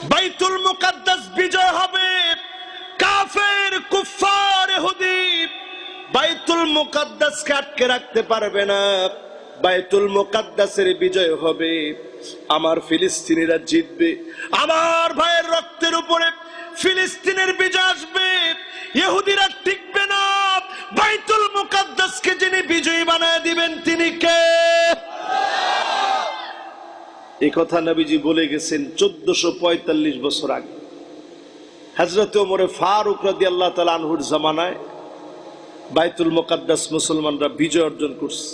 বাইতুল মুকাদ্দাস বিজয় হবে, কাফের কুফার ইহুদি বাইতুল মুকাদ্দাসকে আটকে রাখতে পারবে না। বাইতুল মুকাদ্দাসের বিজয় হবে, আমার ফিলিস্তিনিরা জিতবে, আমার ভাইয়ের রক্তের উপরে ফিলিস্তিনের বিজয় আসবে, ইহুদিরা টিকবে না। বাইতুল মুকাদ্দাসকে যিনি বিজয়ী বানায় দিবেন তিনি কে? এই কথা নবীজি বলে গেছেন 1445 বছর আগে। হযরত ওমর ফারুক রাদিয়াল্লাহু তাআলা আনহুর জামানায় বাইতুল মুকাদ্দাস মুসলমানরা বিজয় অর্জন করছে,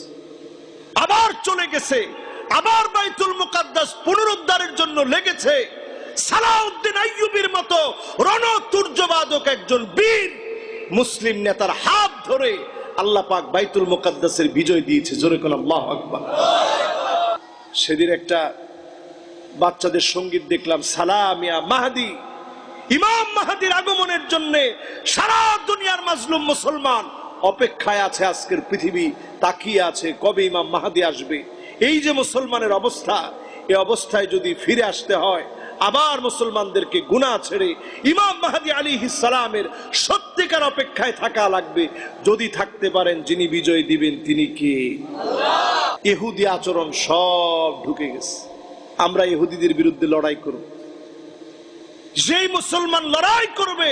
আবার চলে গেছে, আবার বাইতুল মুকাদ্দাস পুনরুদ্ধারের জন্য লেগেছে। সালাউদ্দিন আইয়ুবীর মতো রণতুর্যবাদক একজন বীর মুসলিম নেতার হাত ধরে আল্লাহ পাক বাইতুল মুকাদ্দাসের বিজয় দিয়েছে। জোরে কোন আল্লাহু আকবার। সেদিন একটা বাচ্চাদের সঙ্গীত দেখলাম, সালাম ইয়া মাহদি। ইমাম মাহদির আগমনের জন্য সারা দুনিয়ার মাজলুম মুসলমান অপেক্ষায় আছে, আজকের পৃথিবী তাকিয়ে আছে কবে ইমাম মাহদি আসবে। এই যে মুসলমানের অবস্থা, এই অবস্থায় যদি ফিরে আসতে হয়, আবার মুসলমানদেরকে গুনাহ ছেড়ে ইমাম মাহদি আলাইহিস সালামের সত্যিকার অপেক্ষায় থাকা লাগবে। যদি থাকতে পারেন, যিনি বিজয় দিবেন তিনি কে? আল্লাহ। ইহুদি আচরণ সব ঢুকে গেছে। আমরা ইহুদিদের বিরুদ্ধে লড়াই করব। যেই মুসলমান লড়াই করবে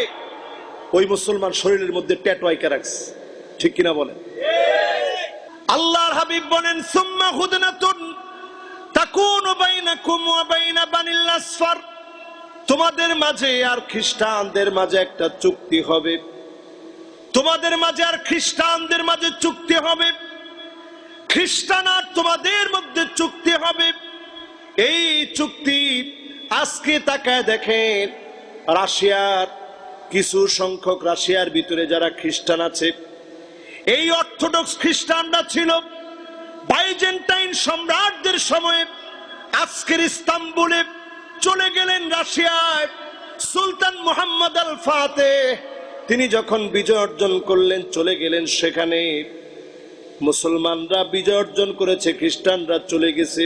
ওই মুসলমান শরীরের মধ্যে ট্যাটু আঁকা রাখছে, ঠিক কিনা বলেন? আল্লাহর হাবিব বলেন, সুম্মা হুদনাতুন তাকুনু বাইনাকুম ওয়া বাইনা বানিল আসফার, তোমাদের মাঝে আর খ্রিস্টানদের মাঝে একটা চুক্তি হবে, তোমাদের মাঝে আর খ্রিস্টানদের মাঝে চুক্তি হবে, খ্রিস্টান আর তোমাদের মধ্যে চুক্তি হবে। এই চুক্তি আজকে তাকায় দেখেন, রাশিয়ার কিছু সংখ্যক, রাশিয়ার ভিতরে যারা খ্রিস্টান আছে, এই অর্থোডক্স খ্রিস্টানরা ছিল বাইজেন্টাইন সম্রাটদের সময়ে। আজকের ইস্তাম্বুলে চলে গেলেন রাশিয়ায় সুলতান মুহাম্মদ আল ফাতেহ, তিনি যখন বিজয় অর্জন করলেন চলে গেলেন সেখানে। মুসলমানরা বিজয় অর্জন করেছে, খ্রিস্টানরা চলে গেছে।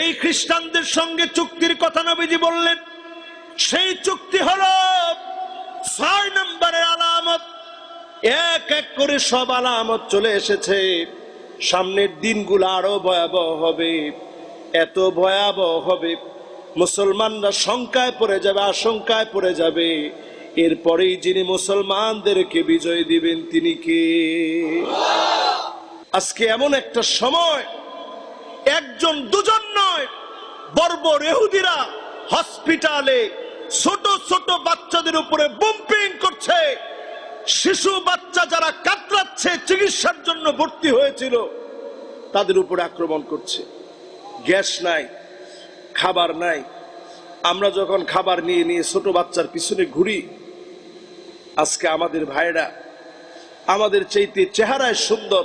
এই খ্রিস্টানদের সঙ্গে চুক্তির কথা নবীজি বললেন। সেই চুক্তি হলো 6 নম্বরের আলামত। এক এক করে সব আলামত চলে এসেছে। সামনের দিনগুলো আরো ভয়াবহ হবে, এত ভয়াবহ হবে মুসলমানরা শঙ্কায় পড়ে যাবে, আশঙ্কায় পড়ে যাবে। এরপরেই যিনি মুসলমানদেরকে বিজয় দিবেন তিনি কে? আজকে এমন একটা সময়, একজন দুজন নয়, বর্বর ইহুদিরা হসপিটালে ছোট ছোট বাচ্চাদের উপরে বোম্পিং করছে। শিশু বাচ্চা যারা কাতরাচ্ছে, চিকিৎসার জন্য ভর্তি হয়েছিল, তাদের উপরে আক্রমণ করছে। গ্যাস নাই, খাবার নাই। আমরা যখন খাবার নিয়ে নিয়ে ছোট বাচ্চার পিছনে ঘুরি, আজকে আমাদের ভাইরা আমাদের চাইতে চেহারায় সুন্দর,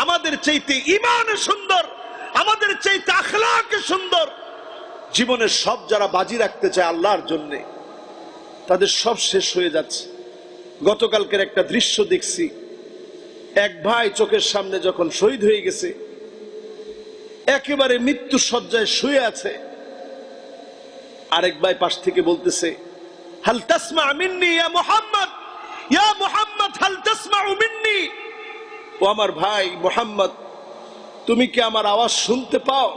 আমাদের চাইতে ঈমানে সুন্দর, আমাদের চাইতে আখলাকে সুন্দর, জীবনের সব যারা বাজি রাখতে চায় আল্লাহর জন্য, তাদের সব শেষ হয়ে যাচ্ছে। গতকালকের একটা দৃশ্য দেখছি, এক ভাই চোখের সামনে যখন শহীদ হয়ে গেছে, একেবারে মৃত্যু শয্যায় শুয়ে আছে, আরেক ভাই পাশ থেকে বলতেছে, হাল তাসমা মিন্নি ইয়া মুহাম্মদ, ইয়া মুহাম্মদ হাল তাসমাউ মিন্নি। ও আমার ভাই মুহাম্মদ, তুমি কি আমার আওয়াজ শুনতে পাও?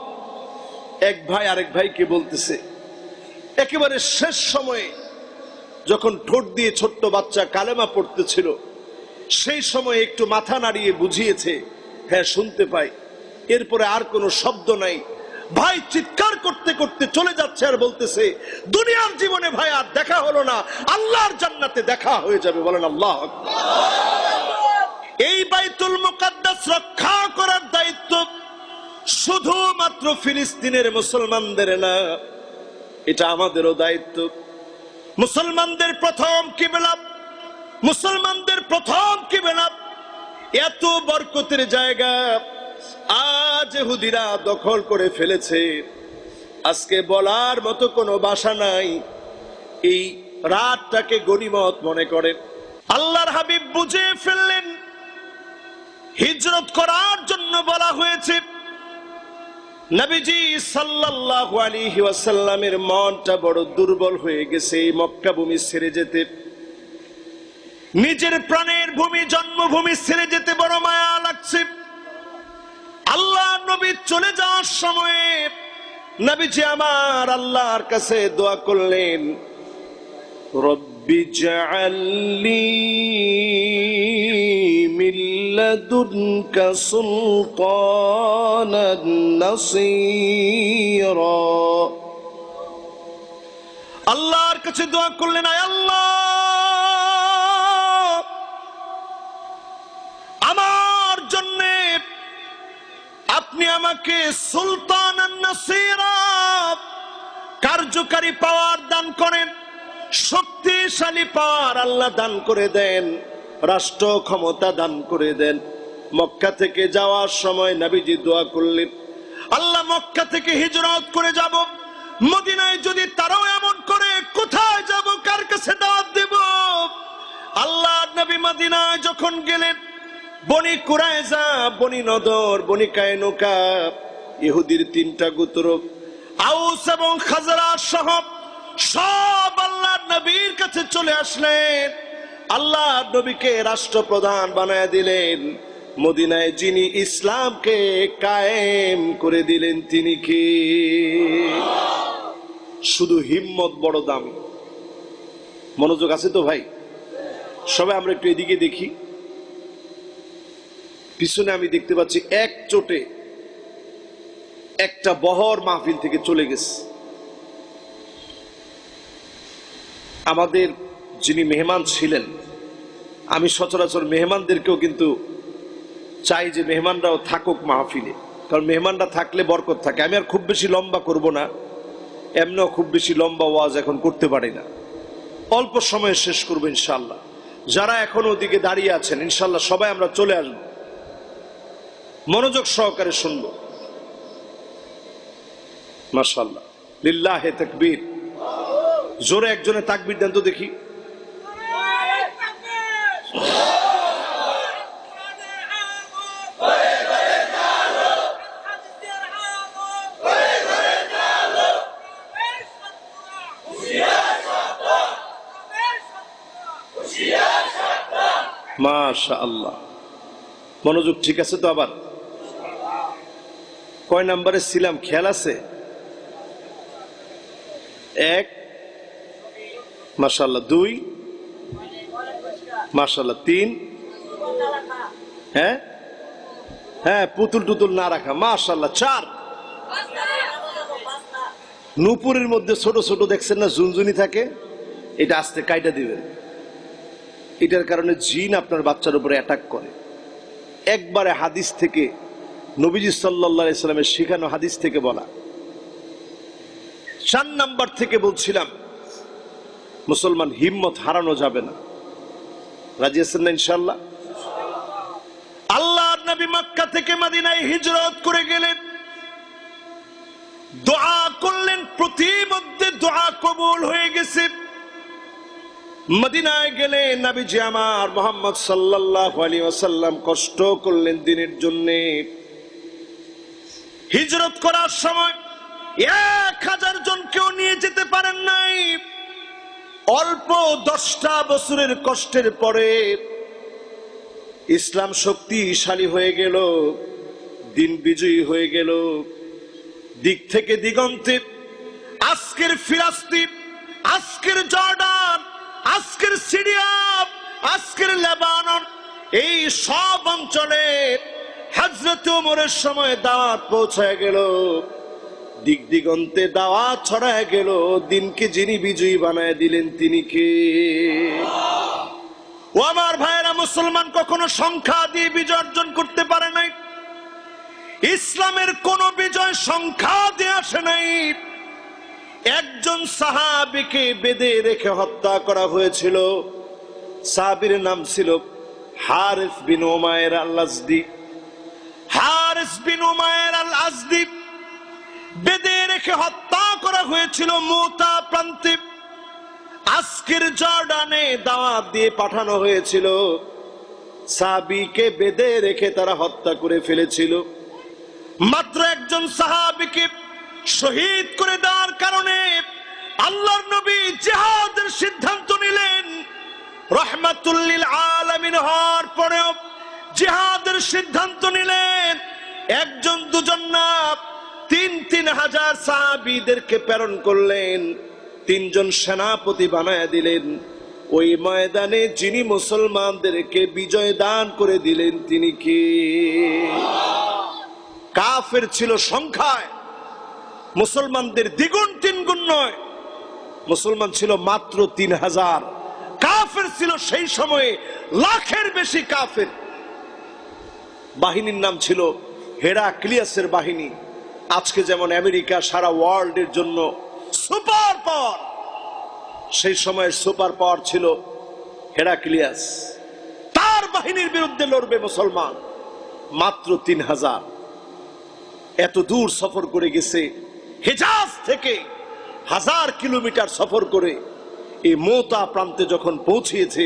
এক ভাই আরেক ভাইকে বলতেছে। একেবারে শেষ সময়ে যখন ঠোঁট দিয়ে ছোট্ট বাচ্চা কালেমা পড়তেছিল, সেই সময় একটু মাথা নাড়িয়ে বুঝিয়েছে, হ্যাঁ শুনতে পাই। এরপরে আর কোনো শব্দ নাই। ভাই চিৎকার করতে করতে চলে যাচ্ছে আর বলতেছে, দুনিয়ার জীবনে ভাই আর দেখা হলো না, আল্লাহর জান্নাতে দেখা হয়ে যাবে। বলেন আল্লাহু আকবার। এই বাইতুল মুকাদ্দাস রক্ষা করার দায়িত্ব শুধুমাত্র ফিলিস্তিনের মুসলমানদের না, এটা আমাদেরও দায়িত্ব। মুসলমানদের প্রথম কিবলা, মুসলমানদের প্রথম কিবলা, এত বরকতের জায়গা আজ ইহুদিরা দখল করে ফেলেছে। আজকে বলার মতো কোনো ভাষা নাই। এই রাতটাকে গনিমত মনে করেন। আল্লাহর হাবিব বুঝে ফেললেন হিজরত করার জন্য বলা হয়েছে, নবীজি সাল্লাল্লাহু আলাইহি ওয়াসাল্লামের মনটা বড় দুর্বল হয়ে গেছে এই মক্কা ভূমি ছেড়ে যেতে। নিজের প্রাণের ভূমি জন্মভূমি ছেড়ে যেতে বড় মায়া লাগছে। আল্লাহ নবী চলে যাওয়ার সময়ে নবীজি আমার আল্লাহর কাছে দোয়া করলেন, রব্বি জাআলনি মিন লাদুনকা সুলতানান নাসীরা। আল্লাহর কাছে দোয়া করলেন, আয় আল্লাহ, আমার জন্য আপনি আমাকে সুলতানান নাসীরা কার্যকারী পাওয়ার দান করেন, শক্তিশালী পাওয়ার আল্লাহ দান করে দেন, রাষ্ট্র ক্ষমতা দান করে দেন। মক্কা থেকে যাওয়ার সময় নবীজি দোয়া করলেন, আল্লাহ মক্কা থেকে হিজরত করে যাব, মদিনায় যদি তারাও এমন করে কোথায় যাব, কার কাছে দাওয়াত দেব? আল্লাহ নবী মদিনায় যখন গেলেন, বনি কুরাইজা, বনি নদর, বনি কায়নুকা, ইহুদির 3টা গোত্র, আউস এবং খাজরাজ সহ সব আল্লাহ নবীর কাছে চলে আসলেন। আল্লাহ নবীকে রাষ্ট্রপ্রধান বানায় দিলেন। মদিনায় যিনি ইসলামকে কায়েম করে দিলেন তিনি কি? শুধু হিম্মত বড় দামি। মনোযোগ আছে তো ভাই? সবাই আমরা একটু এদিকে দেখি। পিছনে আমি দেখতে পাচ্ছি এক চোটে একটা বহর মাহফিল থেকে চলে গেছে। আমাদের যিনি মেহমান ছিলেন, আমি সচরাচর মেহমানদেরকেও কিন্তু চাই যে মেহমানরাও থাকুক মাহফিলে, কারণ মেহমানরা থাকলে বরকত থাকে। আমি আর খুব বেশি লম্বা করব না, এমনিও খুব বেশি লম্বা ওয়াজ এখন করতে পারি না, অল্প সময়ে শেষ করবো ইনশাল্লাহ। যারা এখনো ওদিকে দাঁড়িয়ে আছেন ইনশাল্লাহ সবাই আমরা চলে আসবো, মনোযোগ সহকারে শুনবো। মাশাআল্লাহ, লিল্লাহে তাকবীর। জোরে একজনে তাকবীর দেন তো দেখি। মাশাআল্লাহ, মনোযোগ ঠিক আছে তো? আবার কয় নাম্বারে ছিলাম খেয়াল আছে? 1, মাশাআল্লাহ 2, মাশাআল্লাহ 3, হ্যাঁ হ্যাঁ, পুতুল টুতুল না রাখা, মাশাআল্লাহ 4। নূপুরের মধ্যে ছোট ছোট দেখছেন না ঝুনঝুনি থাকে, এটা আস্তে কাইটা দিবেন। এটার কারণে জিন আপনার বাচ্চার উপরে অ্যাটাক করে। একবারে হাদিস থেকে, নবীজি সাল্লাল্লাহু আলাইহি সাল্লামের শেখানো হাদিস থেকে বলা। 4 নাম্বার থেকে বলছিলাম, মুসলমান হিম্মত হারানো যাবে না। রাজি আছেন না ইনশাআল্লাহ? আল্লাহর নবী মক্কা থেকে মদিনায় হিজরত করে গেলেন, দোয়া করলেন, প্রতিমধ্যে দোয়া কবুল হয়ে গেছে। মদিনায় গেলে নবীজি আমার মুহাম্মদ সাল্লাল্লাহু আলাইহি ওয়াসাল্লাম কষ্ট করলেন দিনের জন্য। হিজরত করার সময় 1000 জন কেউ নিয়ে যেতে পারেন নাই। অল্প 10টা বছরের কষ্টের পরে ইসলাম শক্তিশালী হয়ে গেল, দিন বিজয়ী হয়ে গেল। দিক থেকে দিগন্তে আজকের ফিলিস্তিন, আজকের জর্ডান, আজকের সিরিয়া, আজকের লেবানন, এই সব অঞ্চলে হযরত ওমরের সময় দাওয়াত পৌঁছায় গেল, দিক দিগন্তে দাওয়াত ছড়ায় গেল। দিনকে যিনি বিজয়ী বানায় দিলেন তিনি কে? ও আমার ভাইয়েরা, মুসলমান কখনো সংখ্যা দিয়ে বিজয় অর্জন করতে পারে নাই। ইসলামের কোন বিজয় সংখ্যা দিয়ে আসে নাই। একজন সাহাবীকে বেঁধে রেখে হত্যা করা হয়েছিল। সাহাবীর নাম ছিল হারিস বিন উমাইর আল-আজদি। হারিস বিন উমাইর আল-আজদি বেঁধে রেখে হত্যা করা হয়েছিল মুতা প্রান্তে। আজকের জর্ডানে দাওয়াত দিয়ে পাঠানো হয়েছিল। সাহাবীকে বেঁধে রেখে তারা হত্যা করে ফেলেছিল। মাত্র একজন সাহাবীকে শহীদ করে দেওয়ার কারণে আল্লাহর নবী জিহাদের সিদ্ধান্ত নিলেন। রাহমাতুল লিল আলামিন হওয়ার পরেও জিহাদের সিদ্ধান্ত নিলেন। একজন দুজন না, ৩,০০০ সাহাবীদেরকে প্রেরণ করলেন। ৩ জন সেনাপতি বানায় দিলেন। ওই ময়দানে যিনি মুসলমানদেরকে বিজয় দান করে দিলেন তিনি কে? কাফের ছিল সংখ্যায় মুসলমানদের দ্বিগুণ তিনগুণ নয়, মুসলমান ছিল মাত্র ৩,০০০। কাফের ছিল সেই সময়ে লাখের বেশি কাফের। বাহিনীর নাম ছিল হেরাক্লিয়াসের বাহিনী। আজকে যেমন আমেরিকা সারা ওয়ার্ল্ডের জন্য সুপার পাওয়ার, সেই সময়ের সুপার পাওয়ার ছিল হেরাক্লিয়াস। তার বাহিনীর বিরুদ্ধে লড়বে মুসলমান, মাত্র ৩,০০০। এত দূর সফর করে গেছে, হিজাজ থেকে 1000 কিলোমিটার সফর করে এই মোতা প্রান্তে যখন পৌঁছিয়েছে,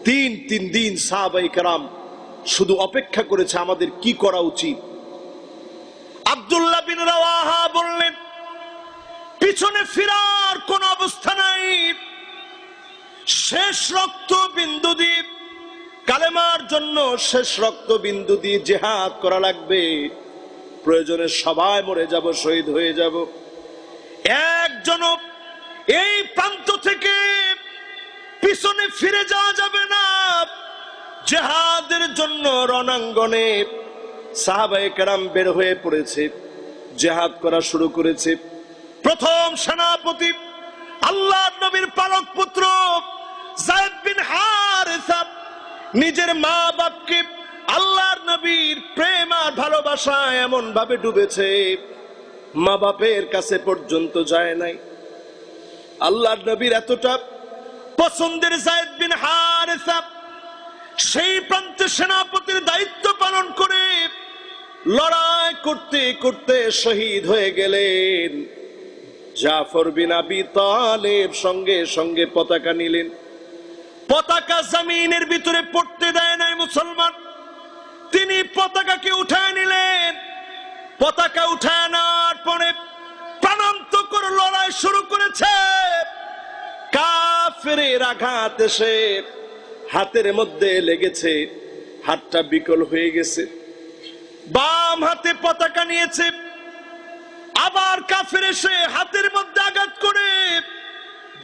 ৩ দিন সাহাবায়ে কেরাম শুধু অপেক্ষা করেছে আমাদের কি করা উচিত। আব্দুল্লাহ বিন রাওয়াহা বললেন, পিছনে ফিরার কোন অবস্থা নাই। শেষ রক্ত বিন্দু দিয়ে, কালেমার জন্য শেষ রক্ত বিন্দু দিয়ে জিহাদ করা লাগবে। প্রয়োজনে সবাই মরে যাব, শহীদ হয়ে যাব। একজন এই প্রান্ত থেকে পিছনে ফিরে যাওয়া যাবে না। জিহাদের জন্য রণাঙ্গনে সাহাবায়ে কেরাম বের হয়ে পড়েছে, জিহাদ করা শুরু করেছে। প্রথম সেনাপতি আল্লাহর নবীর পালক পুত্র যায়েদ বিন হারেসা নিজের মা বাপকে আল্লাহর নবীর প্রেম আর ভালোবাসা এমন ভাবে ডুবেছে, মা বাপের কাছে পর্যন্ত যায় নাই। আল্লাহর নবীর এতটা পছন্দের যায়েদ বিন হারেসা সেই প্রান্তে সেনাপতির দায়িত্ব পালন করে লড়াই করতে করতে শহীদ হয়ে গেলেন। জাফর বিন আবি তালেব সঙ্গে সঙ্গে পতাকা নিলেন। পতাকা জমিনের ভিতরে পড়তে দেয় নাই মুসলমান, তিনি পতাকাকে উঠায় নিলেন। পতাকা উঠায় নেওয়ার পরে প্রাণান্তকর লড়াই শুরু করেছে। কাফেরের আঘাত এসে হাতের মধ্যে লেগেছে, হাতটা বিকল হয়ে গেছে। বাম হাতে পতাকা নিয়েছে, আবার কাফের এসে হাতের মধ্যে আঘাত করে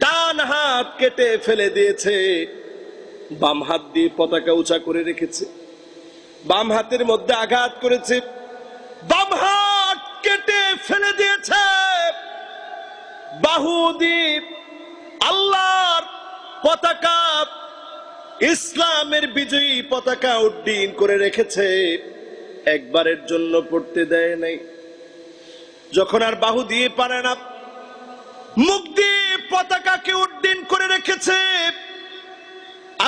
ডান হাত কেটে ফেলে দিয়েছে। বাম হাত দিয়ে পতাকা উঁচা করে রেখেছে, বাম হাতের মধ্যে আঘাত করেছে, বাম হাত কেটে ফেলে দিয়েছে। বাহু দিয়ে আল্লাহর পতাকা, ইসলামের বিজয়ী পতাকা উড্ডীন করে রেখেছে, একবারের জন্য পড়তে দেয় নাই। যখন আর বাহু দিয়ে পারে না, মুখ দিয়ে পতাকাকে উড্ডীন করে রেখেছে।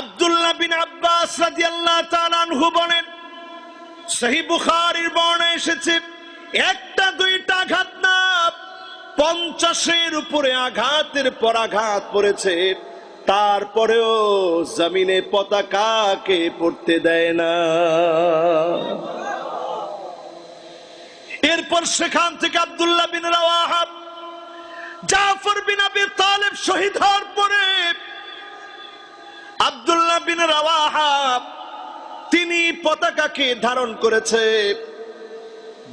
আব্দুল্লাহ বিন আব্বাস রাদিয়াল্লাহু তাআলা আনহু বলেন, সহিহ বুখারীর বর্ণনায় এসেছে, একটা দুইটা আঘাত না, 50-এর উপরে আঘাতের পর আঘাত পড়েছে, তারপরেও জমিনে পতাকাকে পড়তে দেয় না। এরপর সেখান থেকে আব্দুল্লাহ বিন রাওয়াহা, জাফর বিন আবি তালেব শহীদ হওয়ার পরে আব্দুল্লাহ বিন রাওয়াহা তিনি পতাকাকে ধারণ করেছে।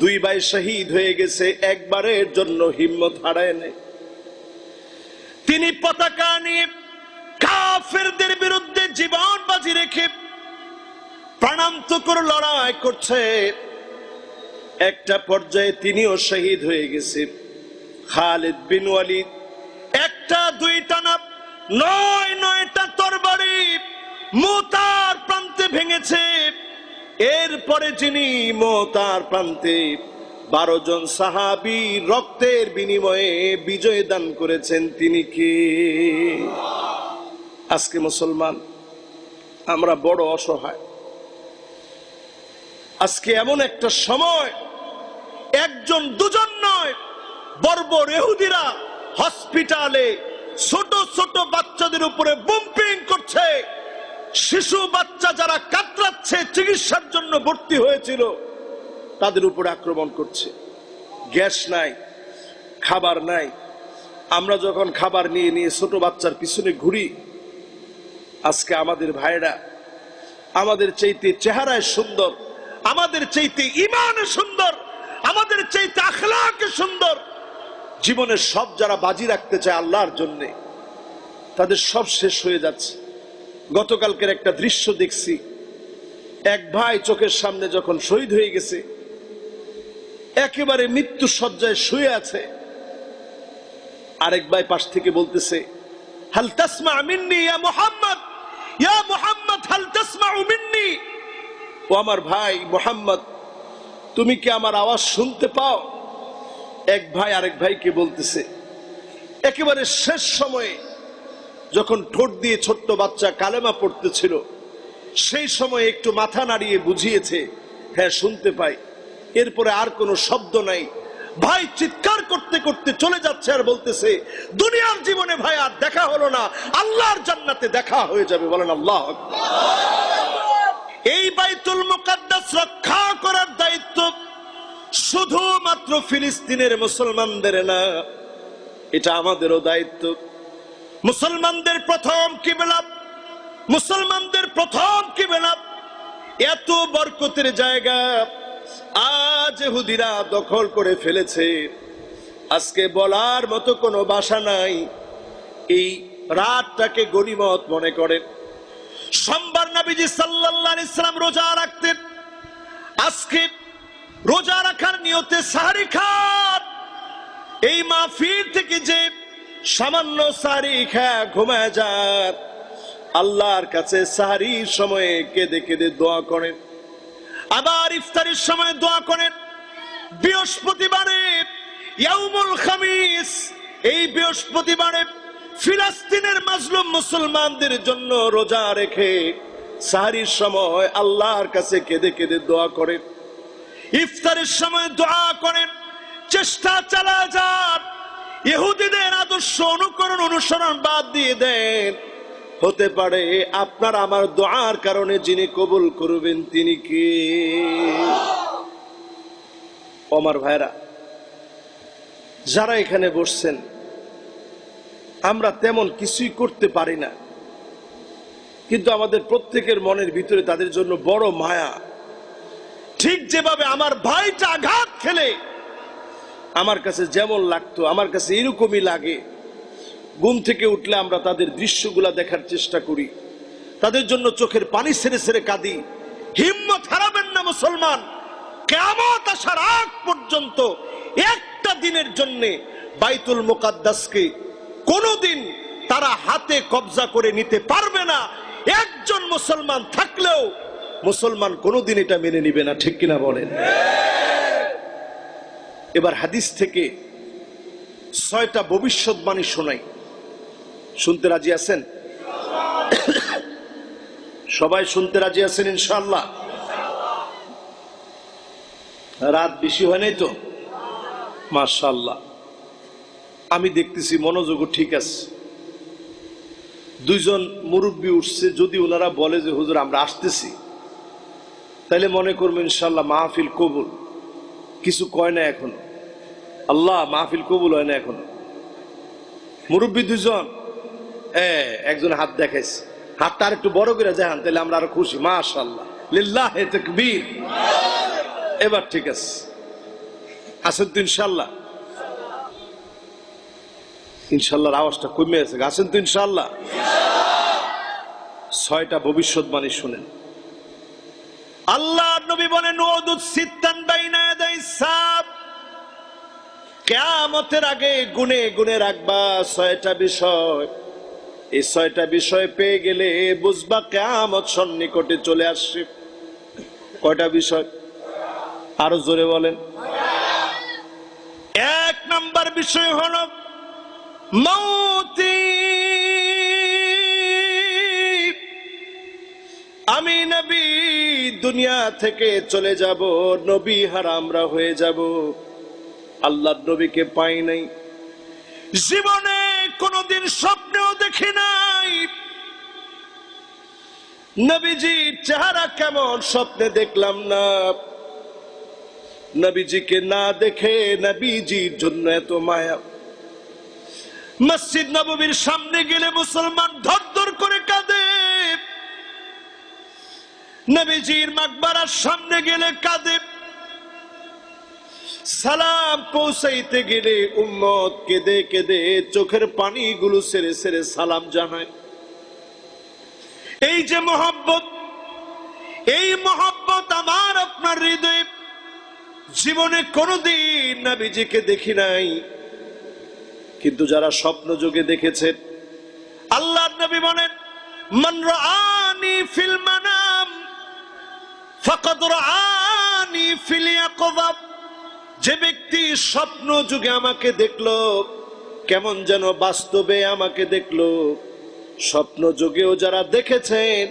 2 ভাই শহীদ হয়ে গেছে, একবারের জন্য হিম্মত হারায় নাই। তিনি পতাকা নিয়ে কাফেরদের বিরুদ্ধে জীবন বাজি রেখে প্রাণান্তকর লড়াই করছে। একটা পর্যায়ে তিনিও শহীদ হয়ে গেছে। খালিদ বিন ওয়ালিদ একটা দুইটা না 9টা তরবারি মুতার প্রান্তে ভেঙেছে। এরপরে যিনি মুতার প্রান্তে 12 জন সাহাবী রক্তের বিনিময়ে বিজয় দান করেছেন, তিনি কে? আজকে মুসলমান আমরা বড় অসহায়। আজকে এমন একটা সময়, একজন দুজন নয়, বর্বর ইহুদিরা হসপিটালে ছোট ছোট বাচ্চাদের উপরে বোম্পিং করছে। শিশু বাচ্চা যারা কাতরাচ্ছে, চিকিৎসার জন্য ভর্তি হয়েছিল, তাদের উপরে আক্রমণ করছে। গ্যাস নাই, খাবার নাই। আমরা যখন খাবার নিয়ে নিয়ে ছোট বাচ্চার পিছনে ঘুরি, আজকে আমাদের ভাইরা আমাদের চাইতে চেহারায় সুন্দর, আমাদের চাইতে ঈমানে সুন্দর, আমাদের চাইতে আখলাকে সুন্দর, জীবনের সব যারা বাজি রাখতে চায় আল্লাহর জন্য, তাদের সব শেষ হয়ে যাচ্ছে। গতকালকের একটা দৃশ্য দেখছি, এক ভাই চোখের সামনে যখন শহীদ হয়ে গেছে, একেবারে মৃত্যু শয্যায় শুয়ে আছে, আরেক ভাই পাশ থেকে বলতেছে, হাল তাসমা মিন্নি ইয়া মুহাম্মদ, ইয়া মুহাম্মদ হাল তাসমাউ মিন্নি। ও আমার ভাই মুহাম্মদ, তুমি কি আমার আওয়াজ শুনতে পাও? এক ভাই আরেক ভাইকে বলতেছে। একেবারে শেষ সময়ে যখন ঠোঁট দিয়ে ছোট্ট বাচ্চা কালেমা পড়তেছিল, সেই সময় একটু মাথা নাড়িয়ে বুঝিয়েছে, হ্যাঁ শুনতে পাই। এরপরে আর কোনো শব্দ নাই। ভাই চিৎকার করতে করতে চলে যাচ্ছে আর বলতেছে, দুনিয়ার জীবনে ভাই আর দেখা হলো না, আল্লাহর জান্নাতে দেখা হয়ে যাবে। বলেন আল্লাহু আকবার। এই বাইতুল মুকাদ্দাস রক্ষা করার দায়িত্ব শুধুমাত্র ফিলিস্তিনের মুসলমানদের না, এটা আমাদেরও দায়িত্ব। মুসলমানদের প্রথম কিবলা, মুসলমানদের প্রথম কিবলা, এত বরকতের জায়গা আজ ইহুদিরা দখল করে ফেলেছে। আজকে বলার মতো কোনো ভাষা নাই। এই রাতটাকে গনিমত মনে করেন। সোমবার নবীজি সাল্লাল্লাহু আলাইহি সাল্লাম রোজা রাখতেন। আজকে রোজা রাখার নিয়তে সাহরি খান। এই মাহফিল থেকে যে সামান্য সাহরি খায় ঘুমায় যান, আল্লাহর কাছে সাহরির সময়ে কেঁদে কেঁদে দোয়া করেন, আবার ইফতারের সময় দোয়া করেন। বৃহস্পতিবারে ইয়াউমুল খামিস, এই বৃহস্পতিবারে ফিলিস্তিনের মাজলুম মুসলমানদের জন্য রোজা রেখে সাহরির সময় আল্লাহর কাছে কেঁদে কেঁদে দোয়া করেন। ইফতারের সময় দোয়া করেন। চেষ্টা চালা যান, ইহুদিদের আদর্শ অনুসরণ বাদ দিয়ে দেন। হতে পারে আপনার আমার দোয়ার কারণে যিনি কবুল করবেন তিনি কে? আমার ভাইরা, যারা এখানে বসছেন, আমরা তেমন কিছুই করতে পারি না, কিন্তু আমাদের প্রত্যেকের মনের ভিতরে তাদের জন্য বড় মায়া। ঠিক যেভাবে আমার ভাইটা আঘাত খেলে আমার কাছে যেমন লাগতো, আমার কাছে এরকমই লাগে। ঘুম থেকে উঠলে আমরা তাদের দৃশ্যগুলা দেখার চেষ্টা করি, তাদের জন্য চোখের পানি ছেড়ে ছেড়ে কাঁদি। হিম্মত হারাবেন না মুসলমান, কিয়ামত আসার আগ পর্যন্ত একটা দিনের জন্য বাইতুল মুকাদ্দাসকে কোনোদিন তারা হাতে কবজা করে নিতে পারবে না। একজন মুসলমান থাকলেও মুসলমান কোনোদিন এটা মেনে নিবে না, ঠিক কিনা বলেন? এবার হাদিস থেকে 6টা ভবিষ্যৎবাণী শোনাই। শুনতে রাজি আছেন? সবাই শুনতে রাজি আছেন ইনশাআল্লাহ? রাত বেশি হয় নাই তো? মাশাআল্লাহ, আমি দেখতেছি মনোযোগ ঠিক আছে। 2জন মুরব্বী উঠছে, যদি ওনারা বলে যে হুজুর আমরা আসতেছি, তাইলে মনে করবো ইনশাআল্লাহ মাহফিল কবুল। কিছু কয় না এখনো, আল্লাহ মাহফিল কবুল হয় না এখনো। মুরব্বী 2জন, একজন হাত দেখাইছে, হাতটা আর একটু বড় করে যান, তাহলে আমরা আরো খুশি। মাশাআল্লাহ, লিল্লাহি তাকবীর। এবার ঠিক আছে, আছেন তো ইনশাআল্লাহ? ইনশাআল্লাহর আওয়াজটা কমে আছে, আছেন তো ইনশাআল্লাহ? 6টা ভবিষ্যৎবাণী শুনেন। আল্লাহর নবী বলেন, ওয়াদুদ সিত্তান বাইনা ইয়াদাইস সাব, কিয়ামতের আগে গুনে গুনে রাখবা 6টা বিষয়। এই 6টা বিষয় পেয়ে গেলে বুঝবা কিয়ামত সন্নিকটে চলে আসছে। কয়টা বিষয়? আরো জোরে বলেন। 1 নাম্বার বিষয় হলো মৌতি। আমি নবী দুনিয়া থেকে চলে যাব, নবী হারা আমরা হয়ে যাব। আল্লাহর নবীকে পাই নাই, জীবনে কোনদিন স্বপ্নেও দেখি নাই। নবীজির চেহারা কেমন স্বপ্নে দেখলাম না। নবীজিকে না দেখে নবীজির জন্য এত মায়া। মসজিদ নববীর সামনে গেলে মুসলমান ধর করে কাঁদে, নবীজির মাকবারার সামনে গেলে কাঁদে, সালাম পৌঁছাইতে গেলে উম্মত কেঁদে কেঁদে চোখের পানিগুলো ছেড়ে ছেড়ে সালাম জানায়। এই যে মহব্বত, এই মহব্বত আমার আপনার হৃদয়ে। জীবনে কোনদিন নবীজিকে দেখি নাই, কিন্তু যারা স্বপ্ন যোগে দেখেছেন, আল্লাহর নবী বলেন, মান রাআনি ফিল মানাম ফাকাদ রাআনি ফিল ইয়াকযা। যে ব্যক্তি স্বপ্ন যুগে আমাকে দেখলো, কেমন যেন বাস্তবে আমাকে দেখলো। স্বপ্ন যুগেও যারা দেখেছেন,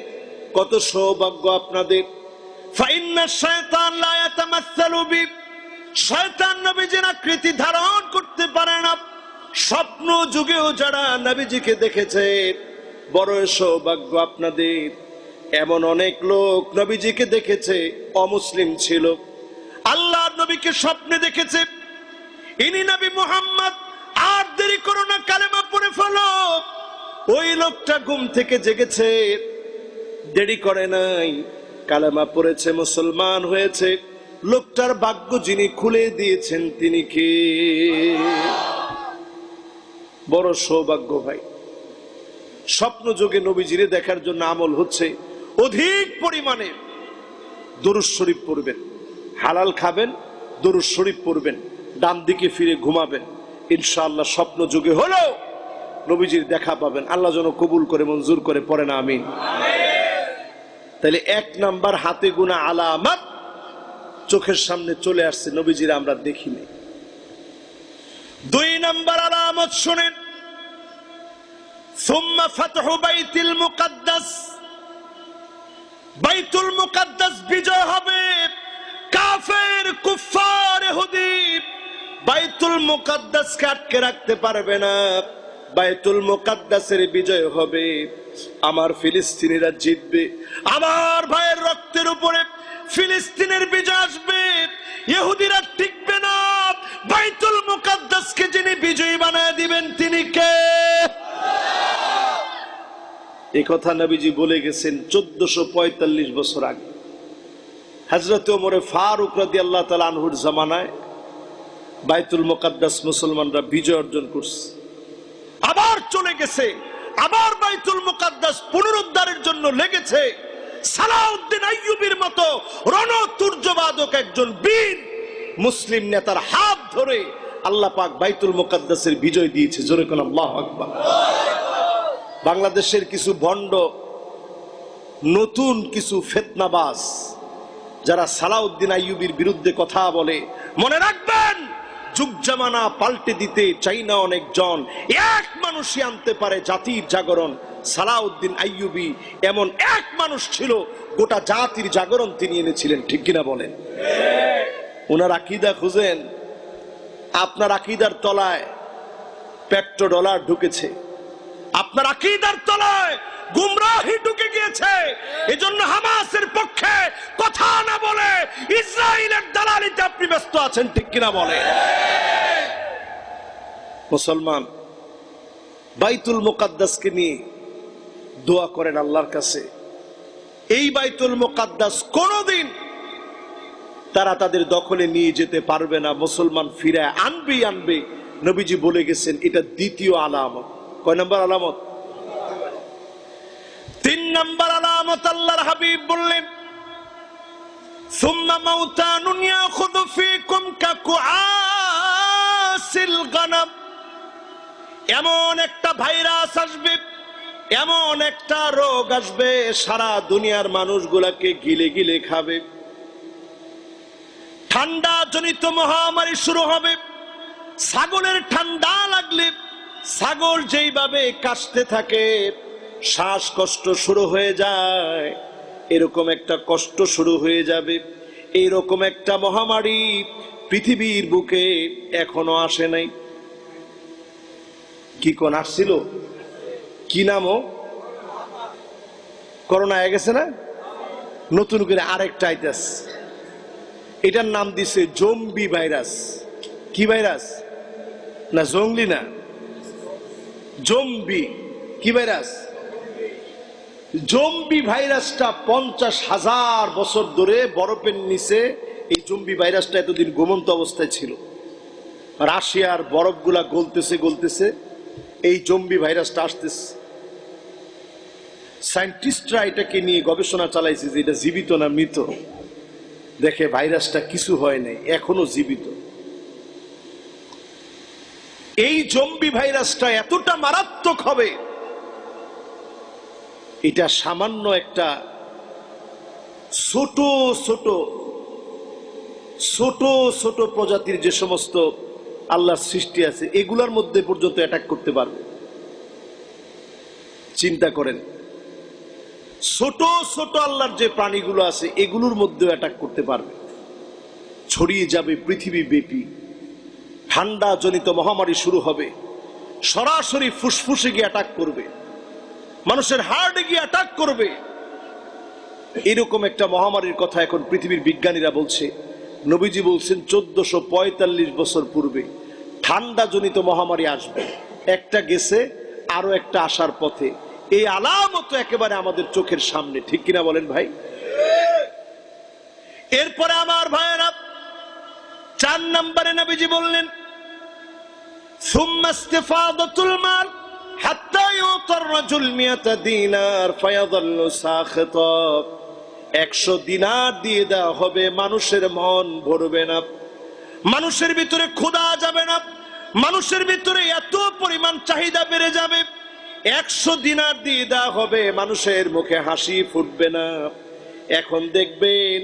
কত সৌভাগ্য আপনাদের। ফাইন্না শায়তান লা ইয়াতামাসসালু বি, শয়তান নবীজির আকৃতি ধারণ করতে পারে না। স্বপ্ন যুগেও যারা নবীজিকে দেখেছেন, বড় সৌভাগ্য আপনাদের। এমন অনেক লোক নবীজিকে দেখেছে, অমুসলিম ছিল, আল্লাহর নবীকে স্বপ্নে দেখেছে, ইনি নবী মুহাম্মদ, আর দেরি করো না, কালেমা পড়ে ফেলো। ওই লোকটা ঘুম থেকে জেগেছে, দেরি করে নাই, কালেমা পড়েছে, মুসলমান হয়েছে। লোকটার ভাগ্য যিনি খুলে দিয়েছেন তিনি কে? বড় সৌভাগ্য ভাই। স্বপ্ন যোগে নবীজিরে দেখার জন্য আমল হচ্ছে অধিক পরিমাণে দরুদ শরীফ পড়বেন, হালাল খাবেন, দরুদ শরীফ পড়বেন, ডান দিকে ফিরে ঘুমাবেন। ইনশাআল্লাহ স্বপ্ন যুগে হলেও নবীজির দেখা পাবেন। আল্লাহ যেন কবুল করে মঞ্জুর করে, পড়ে না আমিন। তাহলে 1 নাম্বার হাতে গোনা আলামত চোখের সামনে চলে আসছে, নবীজির আমরা দেখিনি। 2 নাম্বার আলামত শুনেন, সুম্মা ফাতহু বাইতুল মুকাদ্দাস। বাইতুল মুকাদ্দাস বিজয় হবে, কাফের কুফার ইহুদি বাইতুল মুকাদ্দাসকে আটকে রাখতে পারবে না। বাইতুল মুকাদ্দাসের বিজয় হবে, আমার ফিলিস্তিনিরা জিতবে, আমার ভাইয়ের রক্তের উপরে ফিলিস্তিনের বিজয় আসবে, ইহুদিরা টিকবে না। বাইতুল মুকাদ্দাসকে যিনি বিজয়ী বানায় দিবেন তিনি কে? এই কথা নবীজি বলে গেছেন 1445 বছর আগে। হযরত ওমর ফারুক রাদিয়াল্লাহু তাআলা আনহুর জামানায় বাইতুল মুকাদ্দাস মুসলমানরা বিজয় অর্জন করছে, আবার চলে গেছে, আবার বাইতুল মুকাদ্দাস পুনরুদ্ধারের জন্য লেগেছে। সালাউদ্দিন আইয়ুবীর মতো রণতুর্যবাদক একজন বীর মুসলিম নেতার হাত ধরে আল্লাহ পাক বাইতুল মুকাদ্দাসের বিজয় দিয়েছে। জোরে কোন আল্লাহু আকবার। বাংলাদেশের কিছু ভণ্ড, নতুন কিছু ফিতনাবাজ যারা সালাউদ্দিন আইয়ুবীর বিরুদ্ধে কথা বলে, মনে রাখবেন যুগ জামানা পাল্টে দিতে চাই না অনেকজন, এক মানুষই আনতে পারে জাতির জাগরণ। সালাউদ্দিন আইয়ুবী এমন এক মানুষ ছিল, গোটা জাতির জাগরণ তিনি এনেছিলেন। ঠিক কিনা বলেন? ওনার আকীদা খুঁজেন, আপনার আকীদার তলায় পেট্রোডলার ঢুকেছে, আপনার আকীদার তলায় গুমরাহি ঢুকে গিয়েছে। এজন্য হামাসের পক্ষে কথা না বলে ইসরায়েলের দালালিতে আপনি ব্যস্ত আছেন। ঠিক কিনা বলে? মুসলমান বাইতুল মুকাদ্দাসকে নিয়ে দোয়া করেন আল্লাহর কাছে। এই বাইতুল মুকাদ্দাস কোনদিন তারা তাদের দখলে নিয়ে যেতে পারবে না। মুসলমান ফিরে আনবে। নবীজি বলে গেছেন এটা দ্বিতীয় আলামত। কয় নম্বর আলামত? 3 নম্বর আলামত আল্লাহর হাবিব বললেন, সুম্মা মাউতানুন ইয়াখুযু ফীকুম কাকুআসিল গানাম। এমন একটা ভাইরাস আসবে, এমন একটা রোগ আসবে, সারা দুনিয়ার মানুষগুলাকে গিলে গিলে খাবে। ঠান্ডা জনিত মহামারী শুরু হবে। ছাগলের ঠান্ডা লাগলে ছাগল যেইভাবে কাশতে থাকে, শ্বাসকষ্ট শুরু হয়ে যায়, এরকম একটা কষ্ট শুরু হয়ে যাবে। এইরকম একটা মহামারী পৃথিবীর বুকে এখনো আসে নাই। কি কোন আসছিল? কি নামও? করোনা হয়ে গেছে না, নতুন করে আরেকটা আইতাছে। এটার নাম দিছে জম্বি ভাইরাস। কি ভাইরাস? না জঙ্গলি না, জম্বি। কি ভাইরাস? জম্বি ভাইরাসটা 50,000 বছর ধরে বরফের নিচে এই জম্বি ভাইরাসটা এতদিন ঘুমন্ত অবস্থায় ছিল। রাশিয়ার বরফগুলা গলতেছে গলতেছে, এই জম্বি ভাইরাসটা আসতেছে। সায়েন্টিস্টরা এটাকে নিয়ে গবেষণা চালাইছে যে এটা জীবিত না মৃত। দেখে ভাইরাসটা কিছু হয় নাই, এখনো জীবিত। এই জম্বি ভাইরাসটা এতটা মারাত্মক হবে, এটা সামান্য একটা ছোট ছোট ছোট ছোট প্রজাতির যে সমস্ত আল্লাহর সৃষ্টি আছে এগুলার মধ্যে পর্যন্ত অ্যাটাক করতে পারবে। চিন্তা করেন, ছোট ছোট আল্লাহর যে প্রাণীগুলো আছে এগুলোর মধ্যেও অ্যাটাক করতে পারবে। ছড়িয়ে যাবে পৃথিবী ব্যাপী। ঠান্ডা জনিত মহামারী শুরু হবে, সরাসরি ফুসফুসে গিয়ে অ্যাটাক করবে, মানুষের হার্টে গিয়ে অ্যাটাক করবে। এরকম একটা মহামারীর কথা এখন পৃথিবীর বিজ্ঞানীরা বলছে। নবীজি বলছেন 1445 বছর পূর্বে ঠান্ডা জনিত মহামারী আসবে। একটা গেছে, আরো একটা আসার পথে। এই আলামত একেবারে আমাদের চোখের সামনে, ঠিক কিনা বলেন ভাই? এরপরে আমার ভাইয়েরা 4 নম্বরে নবীজি বললেন সুম্মা ইস্তিফাদাতুল মাল হাত্তা ইউতার রাজুল 100 দিনার ফায়াযাল্লু সাখিতা। 100 দিনার দিয়ে দেওয়া হবে, মানুষের মন ভরবে না, মানুষের ভিতরে ক্ষুধা যাবে না, মানুষের ভিতরে এত পরিমাণ চাহিদা বেড়ে যাবে। 100 দিনার দিয়ে দেওয়া হবে, মানুষের মুখে হাসি ফুটবে না। এখন দেখবেন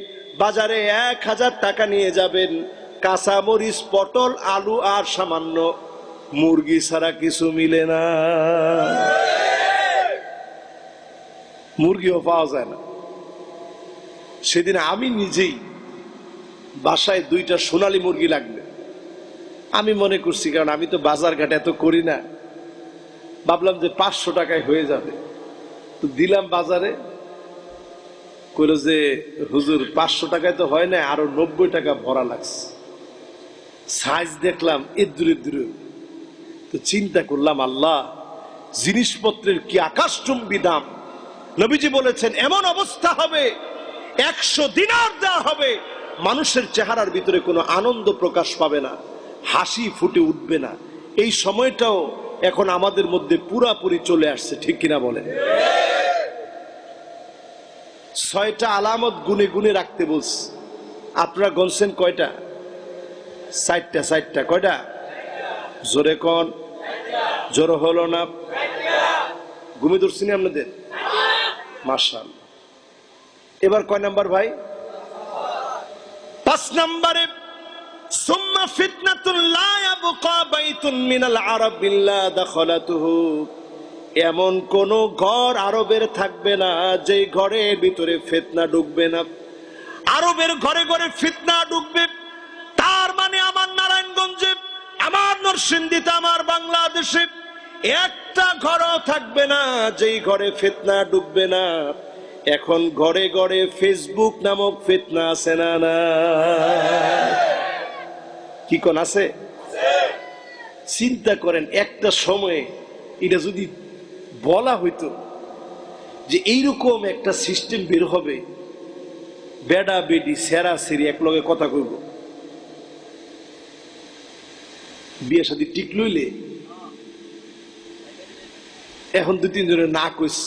বাজারে 1000 টাকা নিয়ে যাবেন, কাঁচা মরিচ, পটল, আলু আর সামান্য মুরগি ছাড়া কিছু মিলে না। মুরগিও পাওয়া যায় না। সেদিন আমি নিজেই বাসায় 2টা সোনালী মুরগি লাগবে। আমি মনে করছি, কারণ আমি তো বাজার ঘাট এত করি না, ভাবলাম যে 500 টাকায় হয়ে যাবে। তো দিলাম বাজারে, কইল যে হুজুর 500 টাকায় তো হয় না, আরো 90 টাকা ভরা লাগছে। সাইজ দেখলাম এদুরে দূরে। তো চিন্তা করলাম, আল্লাহ, জিনিসপত্রের কি আকাশচুম্বী দাম। নবীজি বলেছেন এমন অবস্থা হবে, 100 দিনার দেওয়া হবে, মানুষের চেহারার ভিতরে কোনো আনন্দ প্রকাশ পাবে না, হাসি ফুটে উঠবে না। এই সময়টাও এখন আমাদের মধ্যে পুরাপুরি চলে আসছে, ঠিক কিনা বলেন? 6টা আলামত গুনে গুনে রাখতে বলছে। আপনারা গনছেন কয়টা? 4টা। কয়টা? জোরে কোন? জোরে হলো না? ঘুমে ধরছি না আপনাদের? মাশাআল্লাহ। এবার কয় নাম্বার ভাই? 5 নম্বরে সুম্মা ফিতনাতুন লা ইয়াবকা বাইতুন মিনাল আরাব ইল্লা দাখালাতুহু। এমন কোন ঘর আরবের থাকবে না যে ঘরের ভিতরে ফিতনা ঢুকবে না। আরবের ঘরে ঘরে ফিতনা ঢুকবে, তার মানে আমার নারায়ণগঞ্জে, আমার নরসিংদীতে, আমার বাংলাদেশে একটা ঘরও থাকবে না যেই ঘরে ফিতনা ঢুকবে না। এখন ঘরে ঘরে ফেসবুক নামক ফিতনা আছে না? না, কি কোন আছে? চিন্তা করেন, একটা সময়ে এটা যদি বলা হইতো যে এইরকম একটা সিস্টেম বের হবে, বেডা বেডি সেরা সেরি এক লগে কথা কইব, বিয়ে শাদী টিক লইলে। এখন 2-3 জনের না কইছে,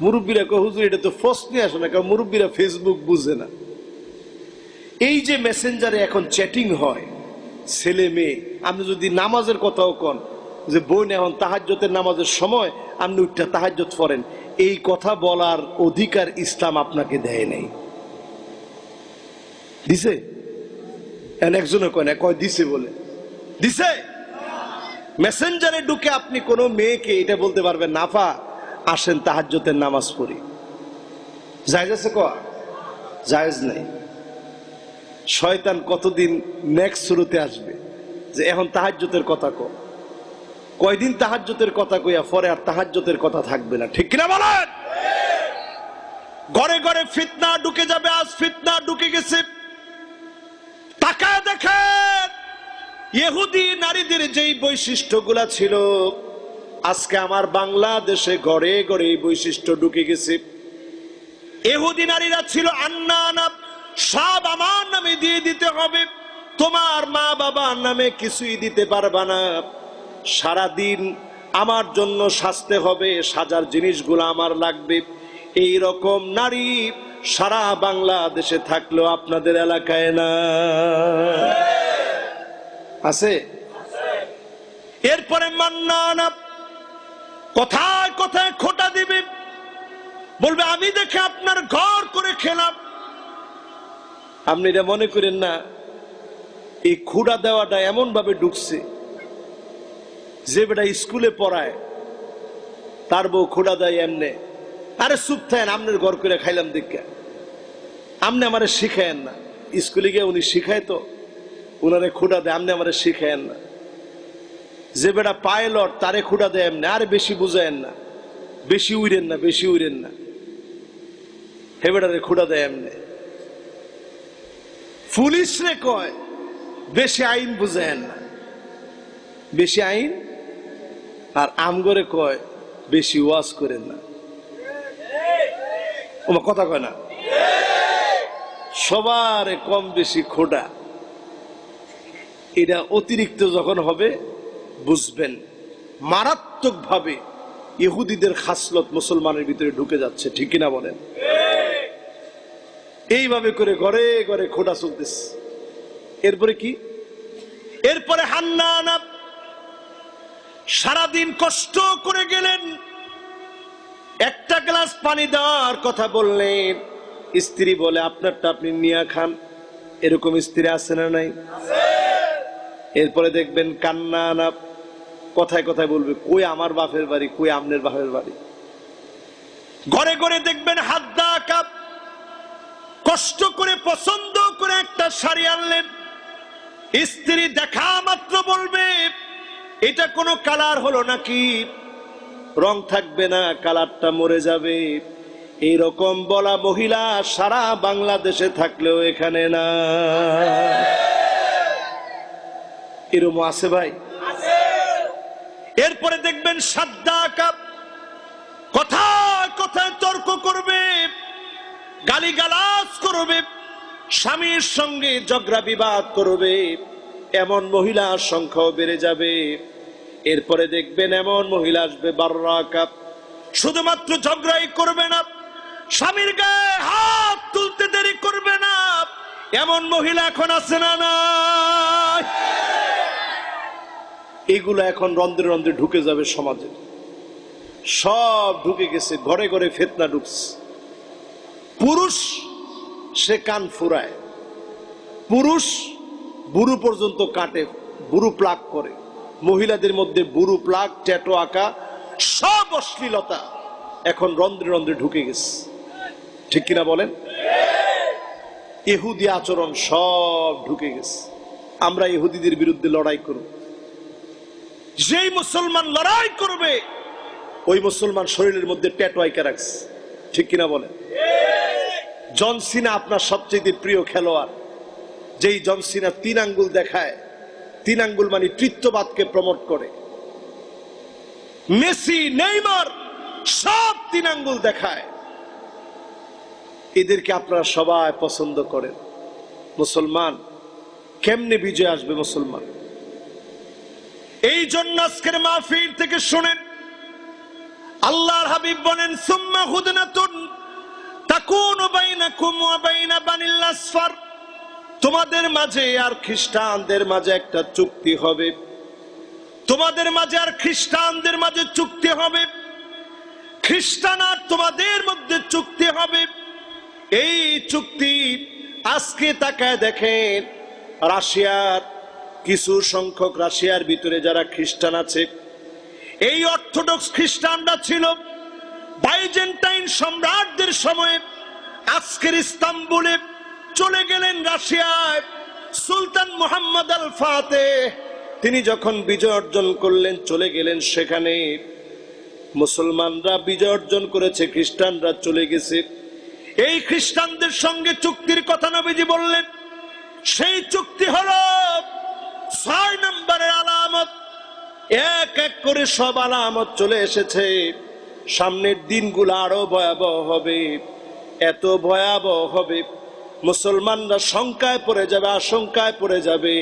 মুরব্বীরা কয় হুজুর এটা তো প্রশ্নই আসে না, কারণ মুরব্বীরা ফেসবুক বুঝে না। এই যে মেসেঞ্জারে এখন চ্যাটিং হয় ছেলে মেয়ে, আপনি যদি নামাজের কথাও কন যে বোন এখন তাহাজ্জুদের নামাজের সময় আপনি উঠটা তাহাজ্জুদ পড়েন, এই কথা বলার অধিকার ইসলাম আপনাকে দেয় নাই। দিছে? একজনে কয় না, কয় দিছে বলে দিছে। মেসেঞ্জারে ঢুকে আপনি কোন মেয়েকে এটা বলতে পারবেন না, ফা আসেন তাহাজ্জুদের নামাজ পড়ি। জায়েজ আছে? কয় জায়েজ নাই। শয়তান কতদিন নেক্সট শুরুতে আসবে যে এখন তাহাজ্জুদের কথা কয়দিন তাহাজ্জুদের কথা কইয়া পরে আর তাহাজ্জুদের কথা থাকবে না, ঠিক কিনা বলেন? ঘরে ঘরে ফিতনা ঢুকে যাবে। আজ ফিতনা ঢুকে গেছে। তাকায় দেখেন ইহুদি নারীদের যেই বৈশিষ্ট্যগুলা ছিল, আজকে আমার বাংলাদেশে ঘরে ঘরে এই বৈশিষ্ট্য ঢুকে গেছে। ইহুদি নারীরা ছিল আন্নানা, সব আমার নামে দিয়ে দিতে হবে, তোমার মা বাবার নামে কিছুই দিতে পারবা না, সারাদিন আমার জন্য সাজতে হবে, সাজার জিনিসগুলো আমার লাগবে। এই রকম নারী সারা বাংলাদেশে থাকলেও আপনাদের এলাকায় না আছে। এরপরে মান্নানা, কথায় কথায় খোঁটা দিবে, বলবে আমি দেখে আপনার ঘর করে খেলাম। আপনি এটা মনে করেন না এই খুঁড়া দেওয়াটা এমন ভাবে ঢুকছে যে বেটা স্কুলে পড়ায় তার বউ খুঁড়া দেয় এমনে। আরে চুপ থাকেন, আপনার ঘর করে খাইলাম দেখা আপনি আমারে শিখায়েন না। স্কুলে গিয়ে উনি শিখায় তো উনারে খুঁড়া দেয়, আপনি আমারে শিখায়েন না। যে বেটা পাইলট তারে খুঁড়া দেয় এমনি। আরে বেশি বুঝায়েন না, বেশি উড়েন না, বেশি উড়েন না, হে বেটারে খুঁড়া দেয় এমনি। পুলিশ রে কয় বেশি আইন বুঝায়েন না, বেশি আইন। আর আমগরে কয় বেশি ওয়াজ করেন না। ওমা কথা কয় না, সবার কম বেশি খোটা। এটা অতিরিক্ত যখন হবে বুঝবেন মারাত্মক ভাবে ইহুদিদের খাসলত মুসলমানের ভিতরে ঢুকে যাচ্ছে, ঠিক কিনা বলেন? এইভাবে করে ঘরে ঘরে খোটা চলতেছে। এরপরে কি? এরপরে হান্নানা সারাদিন কষ্ট করে গেলেন, একটা গ্লাস পানি দেওয়ার কথা বললেন, স্ত্রী বলে আপনারটা আপনি নিয়ে খান। এরকম স্ত্রী আছে না নাই? এরপরে দেখবেন কান্নানা, কথায় কথায় বলবে কই আমার বাপের বাড়ি, কই আমনের বাপের বাড়ি। ঘরে ঘরে দেখবেন হাদ্দা কাপ, কষ্ট করে পছন্দ করে একটা শাড়ি আনলেন, স্ত্রী দেখা মাত্র বলবে এটা কোনো কালার হলো নাকি, রং থাকবে না, কালারটা মরে যাবে। এইরকম বলা মহিলা সারা বাংলাদেশে থাকলেও এখানে না। এরকম আছে ভাই? এরপরে দেখবেন সাদ্দা কাপ, কথায় কথায় তর্ক করবে, গালিগালাজ করবে, স্বামীর সঙ্গে ঝগড়া বিবাদ করবে। এমন মহিলার সংখ্যাও বেড়ে যাবে। এরপরে দেখবেন এমন মহিলা আসবে বাররা কাপ, শুধুমাত্র ঝগড়াই করবে না, স্বামীর গায়ে হাত তুলতে দেরি করবে না। এমন মহিলা এখন আছে না নাই? এগুলো এখন রন্ধ্রে রন্ধ্রে ঢুকে যাবে সমাজে, সব ঢুকে গেছে, ঘরে ঘরে ফিতনা ঢুকছে। পুরুষ সে কান ফুরায়, পুরুষ বুড়ু পর্যন্ত কাটে, বুড়ু প্লাক করে, মহিলাদের মধ্যে বুড়ু প্লাক, ট্যাটু আঁকা, সব অশ্লীলতা এখন রন্ধ্রে রন্ধ্রে ঢুকে গেছে, ঠিক কিনা বলেন? ইহুদি আচরণ সব ঢুকে গেছে। আমরা ইহুদিদের বিরুদ্ধে লড়াই করব। যেই মুসলমান লড়াই করবে ওই মুসলমান শরীরের মধ্যে ট্যাটু আঁকা রাখছে, ঠিক কিনা বলেন? জন সিনা আপনার সবচেয়ে প্রিয় খেলোয়াড়, যেই জন সিনা 3 আঙ্গুল দেখায়, 3 আঙ্গুল মানে তৃতীয়বাদকে প্রমোট করে। মেসি, নেইমার সব 3 আঙ্গুল দেখায়। এদেরকে আপনারা সবাই পছন্দ করেন। মুসলমান কেমনে বিজয় আসবে মুসলমান? এই জন্য আজকের মাহফিল থেকে শুনেন, আল্লাহর হাবিব বলেন সুম্মা হুদনাতুন তাকুনু বাইনাকুম ওয়া বাইনা বানিল আসফার, তোমাদের মাঝে আর খ্রিস্টানদের মাঝে একটা চুক্তি হবে, তোমাদের মাঝে আর খ্রিস্টানদের মাঝে চুক্তি হবে, খ্রিস্টান আর তোমাদের মধ্যে চুক্তি হবে। এই চুক্তি আজকে তাকায় দেখেন, রাশিয়ার কিছু সংখ্যক, রাশিয়ার ভিতরে যারা খ্রিস্টান আছে, এই অর্থোডক্স খ্রিস্টানরা ছিল বাইজেন্টাইন সম্রাটদের সময়ে। আজকের ইস্তাম্বুলে চলে গেলেন রাশিয়ায়, সুলতান মুহাম্মদ আল ফাতেহ তিনি যখন বিজয় অর্জন করলেন, চলে গেলেন সেখানে। মুসলমানরা বিজয় অর্জন করেছে, খ্রিস্টানরা চলে গেছে। এই খ্রিস্টানদের সঙ্গে চুক্তির কথা নবীজি বললেন, সেই চুক্তি হলো 6 নম্বরের আলামত। এক এক করে সব আলামত চলে এসেছে। সামনের দিনগুলো আরো ভয়াবহ হবে, এত ভয়াবহ হবে মুসলমানরা শঙ্কায় পড়ে যাবে, আশঙ্কায় পড়ে যাবে।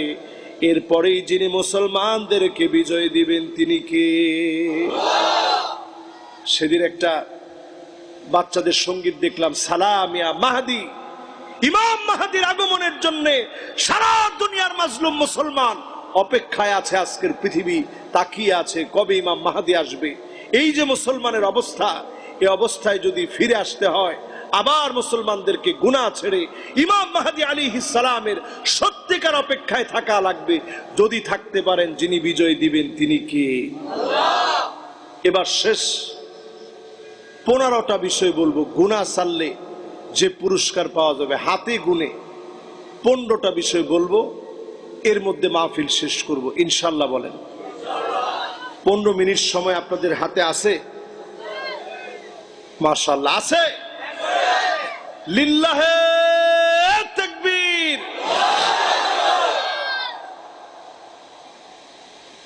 এরপরেই যিনি মুসলমানদেরকে বিজয় দিবেন তিনি কে? সেদিন একটা বাচ্চাদের সঙ্গীত দেখলাম, সালাম ইয়া মাহদি। ইমাম মাহদির আগমনের জন্য সারা দুনিয়ার মাজলুম মুসলমান অপেক্ষায় আছে। আজকের পৃথিবী তাকিয়ে আছে কবে ইমাম মাহদি আসবে। এই যে মুসলমানের অবস্থা, এই অবস্থায় যদি ফিরে আসতে হয়, আবার মুসলমানদেরকে গুনাহ ছেড়ে ইমাম মাহদি আলাইহিস সালামের সত্যিকার অপেক্ষায় থাকা লাগবে। যদি থাকতে পারেন, যিনি বিজয় দিবেন তিনি কে? এবার শেষ 15টা বিষয় বলবো, গুনাহ ছাড়লে যে পুরস্কার পাওয়া যাবে, হাতে গুনে 15টা বিষয় বলবো, এর মধ্যে মাহফিল শেষ করব ইনশাআল্লাহ। বলেন 15 মিনিট সময় আপনাদের হাতে আছে? মাশাআল্লাহ আছে। লিল্লাহে তাকবীর।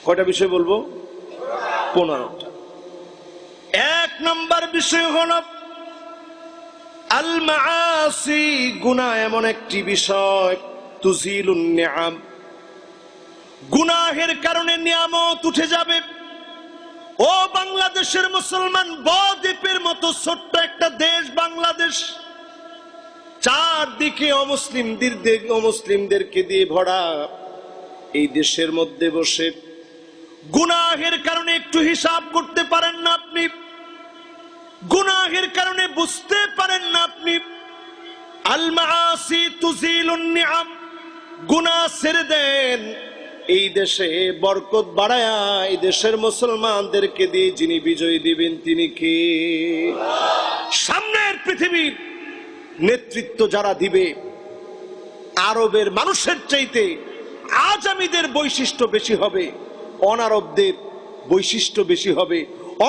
কয়টা বিষয় বলবো? 15টা। 1 নম্বর বিষয় হলো আল মাআসি, গুনাহ এমন একটি বিষয় তুজিলুন নিআম, গুনাহের কারণে নিয়ামত উঠে যাবে। ও বাংলাদেশের মুসলমান, বদ্বীপের মতো ছোট্ট একটা দেশ বাংলাদেশ, চারদিকে অমুসলিমদেরকে দিয়ে ভরা। এই দেশের মধ্যে বসে গুনাহের কারণে একটু হিসাব করতে পারেন না আপনি, গুনাহের কারণে বুঝতে পারেন না আপনি। আল মাআসি তুজিলুন নিআম, গুনাহ ছেড়ে দেন, এই দেশে বরকত বাড়ায়া এই দেশের মুসলমানদেরকে দিয়ে যিনি বিজয় দিবেন তিনি কে? সামনের পৃথিবীর নেতৃত্ব যারা দিবে, আরবের মানুষের চাইতে আজামিদের বৈশিষ্ট্য বেশি হবে, অনারবদের বৈশিষ্ট্য বেশি হবে,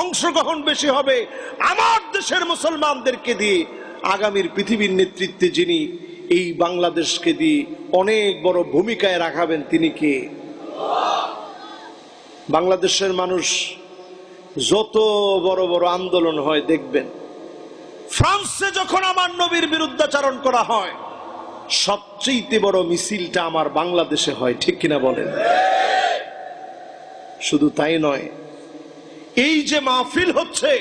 অংশগ্রহণ বেশি হবে। আমার দেশের মুসলমানদেরকে দিয়ে আগামীর পৃথিবীর নেতৃত্বে যিনি এই বাংলাদেশকে দিয়ে অনেক বড় ভূমিকায় রাখাবেন তিনি কে? বাংলাদেশের মানুষ যত বড় বড় আন্দোলন হয় দেখবেন, ফ্রান্সে যখন আমার নবীর বিরুদ্ধাচারণ করা হয়, সবচেয়ে বড় মিছিলটা আমার বাংলাদেশে হয়, ঠিক কিনা বলেন? শুধু তাই নয়, এই যে মাহফিল হচ্ছে,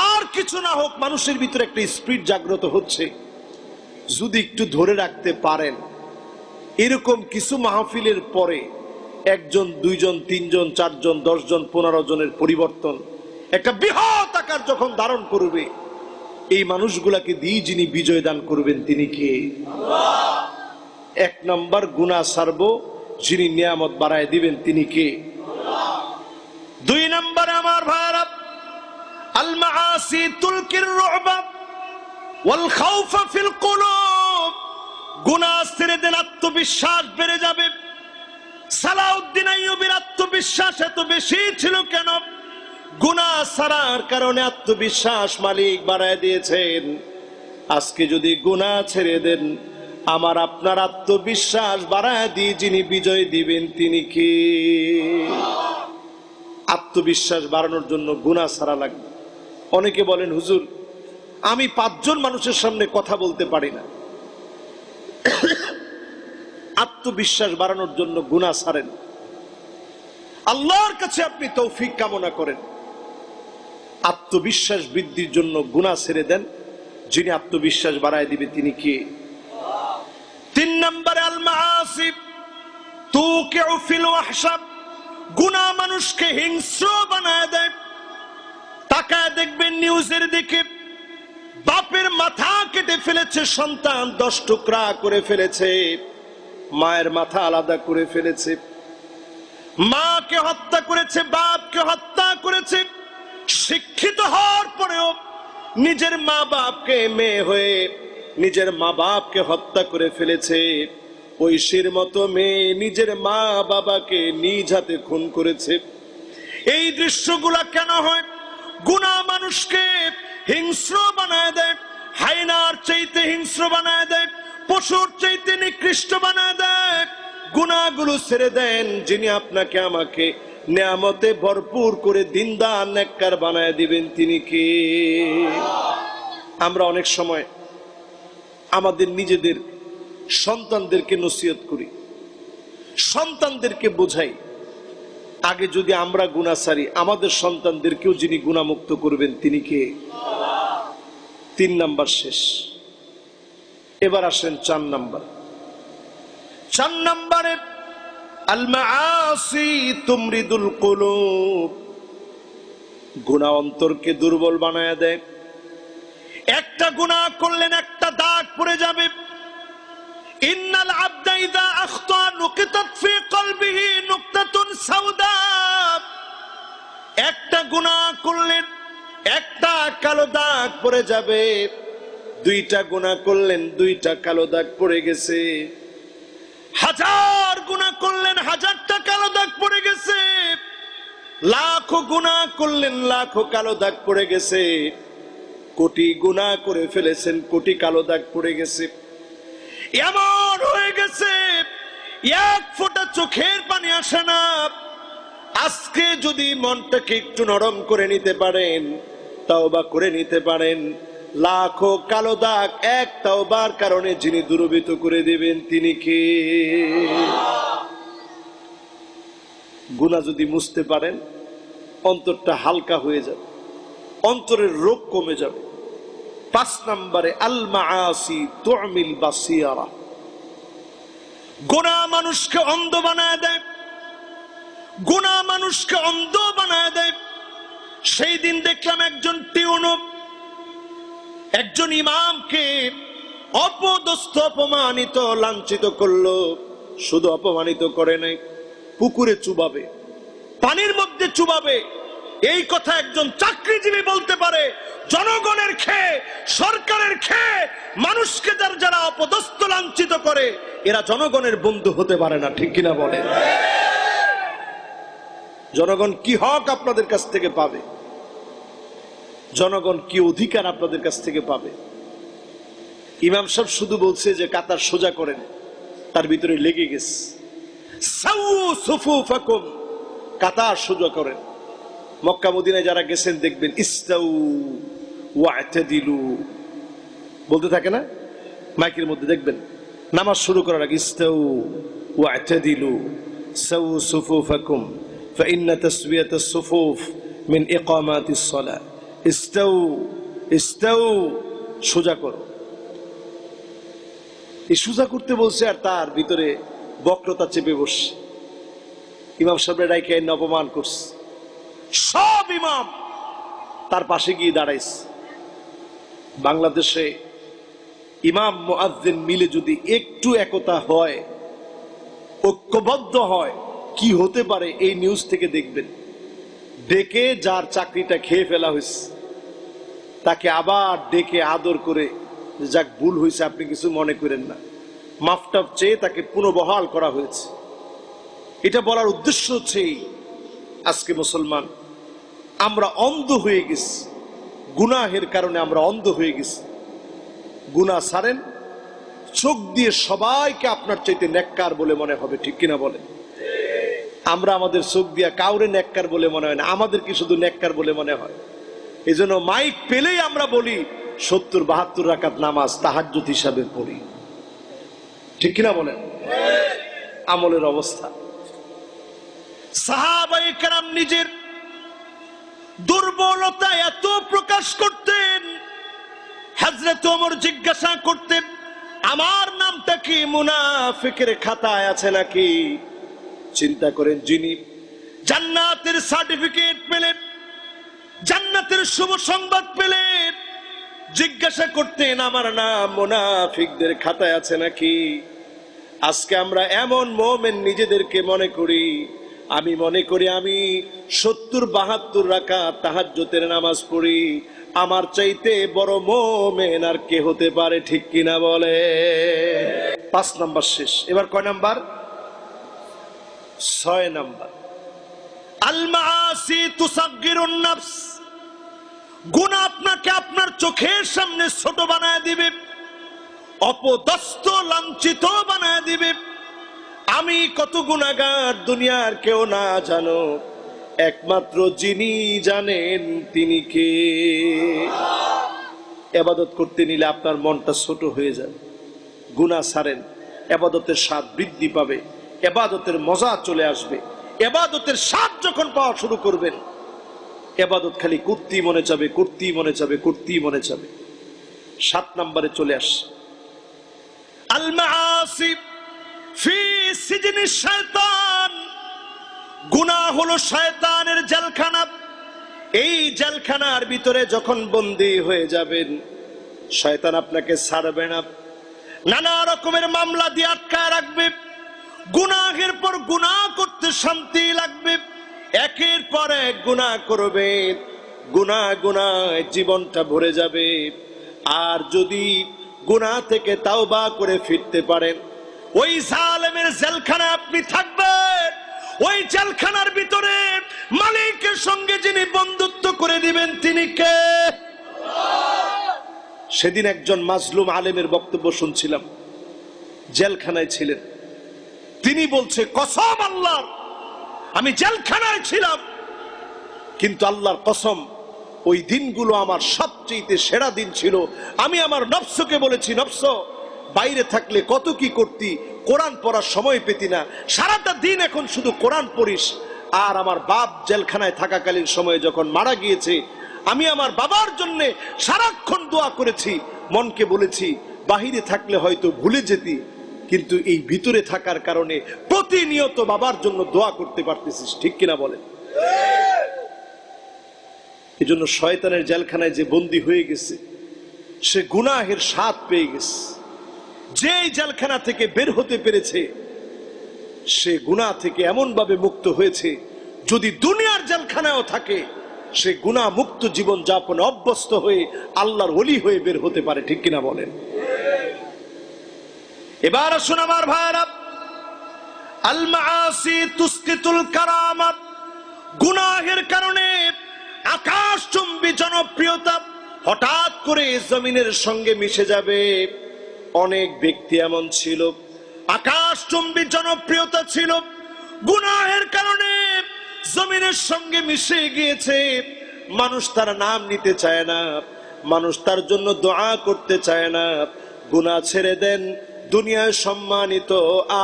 আর কিছু না হোক মানুষের ভিতরে একটা স্পিরিট জাগ্রত হচ্ছে। যদি একটু ধরে রাখতে পারেন, এরকম কিছু মাহফিলের পরে 1 জন 2 জন 3 জন 4 জন 10 জন 15 জনের পরিবর্তন একটা বৃহৎ আকার যখন ধারণ করবে, এই মানুষগুলাকে দিয়ে যিনি বিজয় দান করবেন তিনি কে? 1 নম্বর গুনাহ ছাড়বো, যিনি নিয়ামত বাড়ায় দিবেন তিনি কে? 2 নম্বরে আমার ভাইরা, আল মাআসি তুলকির রুবা ওয়াল খাউফা ফিল কুলুব, গুনাহ ছেড়ে দেন, আত্মবিশ্বাস বেড়ে যাবে। সালাউদ্দিন আইয়ুবীর আত্মবিশ্বাস এত বেশি ছিল কেন? গুনাহ ছাড়ার কারণে আত্মবিশ্বাস মালিক বাড়ায় দিয়েছেন। আজকে যদি গুনাহ ছেড়ে দেন, আমার আপনার আত্মবিশ্বাস বাড়ায় দিয়ে যিনি বিজয় দিবেন তিনি কে? আত্মবিশ্বাস বাড়ানোর জন্য গুনাহ ছাড়া লাগবে। অনেকে বলেন, হুজুর আমি 5 জন মানুষের সামনে কথা বলতে পারি না। আত্মবিশ্বাস বাড়ানোর জন্য গুনাহ ছাড়েন, আল্লাহর কাছে আপনি তৌফিক কামনা করেন। আত্মবিশ্বাস বৃদ্ধির জন্য গুনাহ ছেড়ে দেন, যিনি আত্মবিশ্বাস বাড়ায় দিবে তিনি কে? 3 নম্বরে আল মাআসি তুকিউ ফিল ওয়াহশা, গুনাহ মানুষকে হিংস্র বানায় দেয়। তাকায় দেখবেন নিউজের দিকে, বাপের মাথা কেটে ফেলেছে সন্তান, 10 টুকরা করে ফেলেছে, মায়ের মাথা আলাদা করে ফেলেছে, মাকে হত্যা করেছে, বাপকে হত্যা করেছে। শিক্ষিত হওয়ার পরেও নিজের মা বাপকে, মেয়ে হয়ে নিজের মা বাপকে হত্যা করে ফেলেছে। ঐশীর মতো মেয়ে নিজের মা বাবাকে নিজ হাতে খুন করেছে। এই দৃশ্যগুলা কেন হয়? গুনাহ মানুষকে হিংস্র বানায় দেয়, হায়নার চাইতে হিংস্র বানায় দেয়, পশুর চাইতে নিকৃষ্ট বানায় দেয়। গুনাহগুলো ছেড়ে দেন, যিনি আপনাকে আমাকে নিয়ামতে ভরপুর করে দিনদার নেককার বানায় দিবেন তিনি কে? আমরা অনেক সময় আমাদের নিজেদের সন্তানদেরকে নসিহত করি, সন্তানদেরকে বোঝাই, আগে যদি আমরা গুনাহ ছাড়ি আমাদের সন্তানদেরকেও যিনি গুনাহমুক্ত করবেন তিনি কে? 3 নাম্বার শেষ। এবার আসেন 4 নাম্বার। 4 নাম্বারে আল মাআসি তুমরিদুল কুলুব, গুনাহ অন্তরকে দুর্বল বানায় দেয়। একটা গুনাহ করলেন একটা দাগ পড়ে যাবে। ইন্নাল আবদা ইযা আখতা নুকিতাত ফি কলবিহি নুকতাতুন সাউদা, একটা গুনাহ করলেন একটা কালো দাগ পড়ে যাবে। 2টা গুনাহ করলেন 2টা কালো দাগ পড়ে গেছে। 1000 গুনাহ করলেন 1000টা কালো দাগ পড়ে গেছে। লাখো গুনাহ করলেন লাখো কালো দাগ পড়ে গেছে। কোটি গুনাহ করে ফেলেছেন, কোটি কালো দাগ পড়ে গেছে। এমন হয়ে গেছে এক ফোঁটা চোখের পানি আসে না। আজকে যদি মনটাকে একটু নরম করে নিতে পারেন, তাওবা করে নিতে পারেন, লাখো কালো দাগ এক তাওবার কারণে যিনি দূরীভূত করে দিবেন তিনি কে? গুনাহ যদি মুছতে পারেন অন্তরটা হালকা হয়ে যাবে, অন্তরের রোগ কমে যাবে। 5 নম্বরে আল মাআসি তুমিল বাসিরা, গুনাহ মানুষকে অন্ধ বানায় দেয়। গুনাহ মানুষকে অন্ধ বানায় দেয়। সেই দিন দেখলাম একজন টিউনো একজন ইমামকে অপদস্থ অপমানিত লাঞ্ছিত করলো। শুধু অপমানিত করে নাই, পুকুরে চুবাবে, পানির মধ্যে চুবাবে। এই কথা একজন চাকরিজীবী বলতে পারে? জনগণের খেয়ে সরকারের খেয়ে মানুষকে যারা অপদস্থ লাঞ্ছিত করে এরা জনগণের বন্ধু হতে পারে না, ঠিক কিনা বলে? জনগণ কি হক আপনাদের কাছ থেকে পাবে? জনগণ কি অধিকার আপনাদের কাছ থেকে পাবে? ইমাম সাহেব শুধু বলছে যে কাতার সোজা করেন, তার ভিতরে লেগে গেছে সাউ সুফুফাকুম, কাতার সোজা করেন। মক্কা মদিনায় যারা গেছেন দেখবেন ইস্তাউ ওয়া'তাদিলু বলতে থাকে না, মাইকের মধ্যে দেখবেন নামাজ শুরু করার আগে ইস্তাউ ওয়া'তাদিলু সাউ সুফুফাকুম ফাইন্না তাসওয়াতাস সুফুফ মিন ইকামাতিস সালাহ। ইস্তাউ ইস্তাউ, সোজা করো। এই সোজা করতে বলছে আর তার ভিতরে বক্রতা চেপে বসছে। ইমাম সাহেবের রাইকে অপমান করছে। সব ইমাম তার পাশে গিয়ে দাঁড়াইছে। বাংলাদেশে ইমাম মুয়াজ্জিন মিলে যদি একটু একতা হয়, ঐক্যবদ্ধ হয়, কি হতে পারে এই নিউজ থেকে দেখবেন। ডেকে যার চাকরিটা খেয়ে ফেলা হয়েছে তাকে আবার ডেকে আদর করে, যাক ভুল হয়েছে আপনি কিছু মনে করেন না, মাফটাফ চেয়ে তাকে পুনর্বহাল করা হয়েছে। এটা বলার উদ্দেশ্য হচ্ছে আজকে মুসলমান আমরা অন্ধ হয়ে গেছি, গুনাহের কারণে আমরা অন্ধ হয়ে গেছি। গুনাহ ছাড়েন, চোখ দিয়ে সবাইকে আপনার চাইতে নেককার বলে মনে হবে, ঠিক কিনা বলেন? আমরা আমাদের চোখ দিয়ে কাউরে নেককার বলে মনে হয় না, আমাদেরকে শুধু নেককার বলে মনে হয়। এই জন্য মাইক পেলেই আমরা বলি 70-72 রাকাত নামাজ তাহাজ্জুদ হিসাবে পড়ি, ঠিক কিনা বলেন? আমলের অবস্থা। সাহাবায়ে কেরাম নিজের দুর্বলতা এত প্রকাশ করতেন, হযরত ওমর জিজ্ঞাসা করতেন আমার নামটা কি মুনাফিকের খাতায় আছে নাকি? চিন্তা করেন, যিনি জান্নাতের সার্টিফিকেট পেলেন, জান্নাতের শুভ সংবাদ পেলেন, জিজ্ঞাসা করতেন আমার নাম মুনাফিকদের খাতায় আছে নাকি? আজকে আমরা এমন মুমিন নিজেদেরকে মনে করি, আমি মনে করি আমি 70-72 রাকাত তাহাজ্জুদের নামাজ পড়ি, আমার চাইতে বড় মুমিন আর কে হতে পারে, ঠিক কিনা বলে? 5 নাম্বার শেষ। এবার কয় নাম্বার? 6 নাম্বার। আল মাআসি তুসাগগিরুন নাফস, গুনাহ আপনাকে আপনার চোখের সামনে ছোট বানায় দিবে। অপদস্থ লাঞ্ছিত বানায় দিবে। আমি কত গুনাহগার, দুনিয়ার কেউ না জানো, একমাত্র যিনি জানেন তিনি কে। ইবাদত করতে নিলে আপনার মনটা ছোট হয়ে যায়, গুনাহ ছাড়েন, ইবাদতের স্বাদ বৃদ্ধি পাবে, ইবাদতের মজা চলে আসবে। ইবাদতের স্বাদ যখন পাওয়া শুরু করবেন, ইবাদত খালি করতেই মনে যাবে, করতেই মনে যাবে, করতেই মনে যাবে। 7 নম্বরে চলে আসে আল মাআসি ফি সিজনি শায়তান। গুনাহ হলো শয়তানের জেলখানা। এই জেলখানার ভিতরে যখন বন্দী হয়ে যাবেন, শয়তান আপনাকে ছাড়বে না, নানা রকমের মামলা দিয়ে আটকায় রাখবে। গুনাহের পর গুনাহ করতে শান্তি লাগবে, একের পর এক গুনাহ করবে, গুনায় জীবনটা ভরে যাবে। আর যদি গুনাহ থেকে তাওবা করে ফিরতে পারেন, ওই জালেমের জেলখানায় আপনি থাকবেন। ওই জেলখানার ভিতরে মালিকের সঙ্গে যিনি বন্ধুত্ব করে দিবেন তিনি কে? সেদিন একজন মাজলুম আলেমের বক্তব্য শুনছিলাম, জেলখানায় ছিলেন। তিনি বলছে, কসম আল্লাহর, আমি জেলখানায় ছিলাম, কিন্তু আল্লাহর কসম ওই দিনগুলো আমার সবচেয়ে সেরা দিন ছিল। আমি আমার নফসকে বলেছি, নফস, বাইরে থাকলে কত কি করতি, কোরআন পড়ার সময় পেতি না, সারাটা দিন এখন শুধু কোরআন পড়িস। আর আমার বাপ জেলখানায় থাকাকালীন সময়ে যখন মারা গিয়েছে, আমি আমার বাবার জন্য সারাক্ষণ দোয়া করেছি। মনকে বলেছি, বাহিরে থাকলে হয়তো ভুলে যেতি, কিন্তু এই ভিতরে থাকার কারণে প্রতিনিয়ত বাবার জন্য দোয়া করতে পারতেছিস। ঠিক কিনা বলেন? এই জন্য শয়তানের জেলখানায় যে বন্দী হয়ে গেছে, সে গুনাহের স্বাদ পেয়ে গেছে। যেই জেলখানা থেকে বের হতে পেরেছে, সে গুনাহ থেকে এমন ভাবে মুক্ত হয়েছে, যদি দুনিয়ার জেলখানায়ও থাকে, সে গুনাহ মুক্ত জীবন যাপনে অভ্যস্ত হয়ে আল্লাহর ওলি হয়ে বের হতে পারে। ঠিক কিনা বলেন? এবার আসুন আমার ভাইরা, আল মাআসি তুসকিতুল কারামাত। গুনাহের কারণে আকাশচুম্বী জনপ্রিয়তা হঠাৎ করে জমিনের সঙ্গে মিশে যাবে। অনেক ব্যক্তি এমন ছিল, আকাশচুম্বী জনপ্রিয়তা ছিল, গুনাহের কারণে জমিনের সঙ্গে মিশে গিয়েছে। মানুষ তার নাম নিতে চায় না, মানুষ তার জন্য দোয়া করতে চায় না। গুনাহ ছেড়ে দেন, দুনিয়ায় সম্মানিত,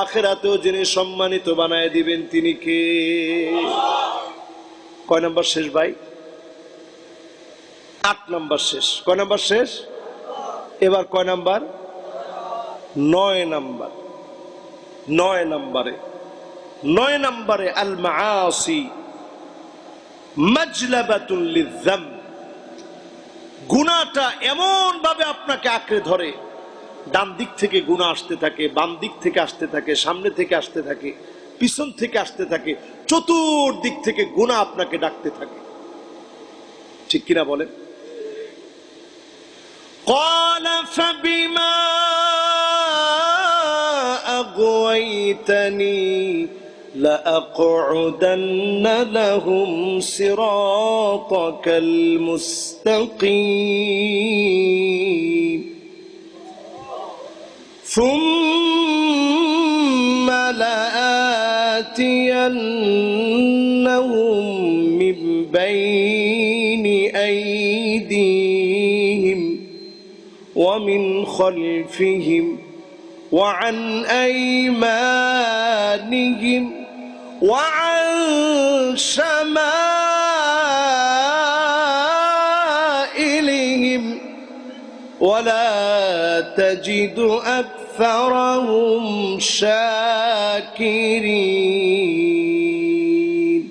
আখিরাতেও যিনি সম্মানিত বানায় দিবেন তিনি কে? কয় নাম্বার শেষ ভাই? 8 নাম্বার শেষ। কয় নাম্বার শেষ? এবার কয় নাম্বার? 9 নাম্বার। 9 নাম্বারে আল মাআসি মাজলাবাতুন লিযযাম। গুনাহটা এমন ভাবে আপনাকে আঁকড়ে ধরে, ডান দিক থেকে গুনাহ আসতে থাকে, বাম দিক থেকে আসতে থাকে, সামনে থেকে আসতে থাকে, পিছন থেকে আসতে থাকে, চতুর্দিক থেকে গুনাহ আপনাকে ডাকতে থাকে। ঠিক কিনা বলেন? قال فبما أغويتني لأقعدن لهم صراطك المستقيم ثم لآتينهم من بين أيديهم ومن خلفهم وعن أيمانهم وعن شمائلهم ولا تجد أكثرهم شاكرين।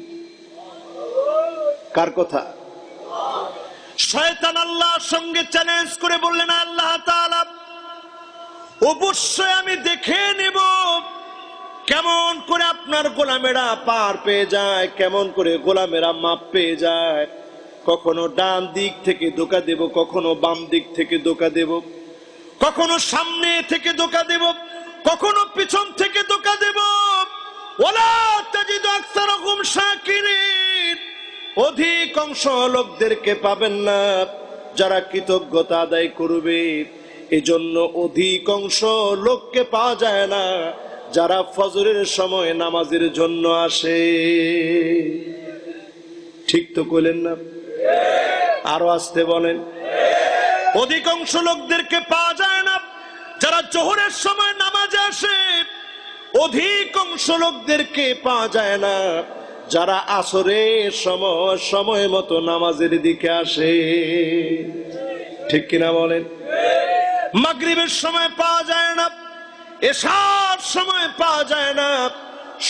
কার কথা? শয়তান আল্লাহর সঙ্গে চ্যালেঞ্জ করে বললেন, আল্লাহ তাআলা, অবশ্যই আমি দেখে নেব কেমন করে আপনার গোলামেরা পার পেয়ে যায়, কেমন করে গোলামেরা মাপ পেয়ে যায়। কখনো ডান দিক থেকে ধোঁকা দেব, কখনো বাম দিক থেকে ধোঁকা দেব, কখনো সামনে থেকে ধোঁকা দেব, কখনো পিছন থেকে ধোঁকা দেব। ওয়ালা তাজিদু আকসারাহুম শাকিরিন। অধিকাংশ লোকদেরকে পাবেন না যারা কৃতজ্ঞতা আদায় করবে। এজন্য অধিকাংশ লোককে পাওয়া যায় না যারা ফজরের সময় নামাজের জন্য আসে। ঠিক তো কইলেন না? আরো আসতে বলেন। অধিকাংশ লোকদেরকে পাওয়া যায় না যারা জোহরের সময় নামাজে আসে। অধিকাংশ লোকদেরকে পাওয়া যায় না যারা আসরের সময় মতো নামাজের দিকে আসে। ঠিক কিনা বলেন? মাগরিবের সময় পাওয়া যায় না, এশার সময় পাওয়া যায় না,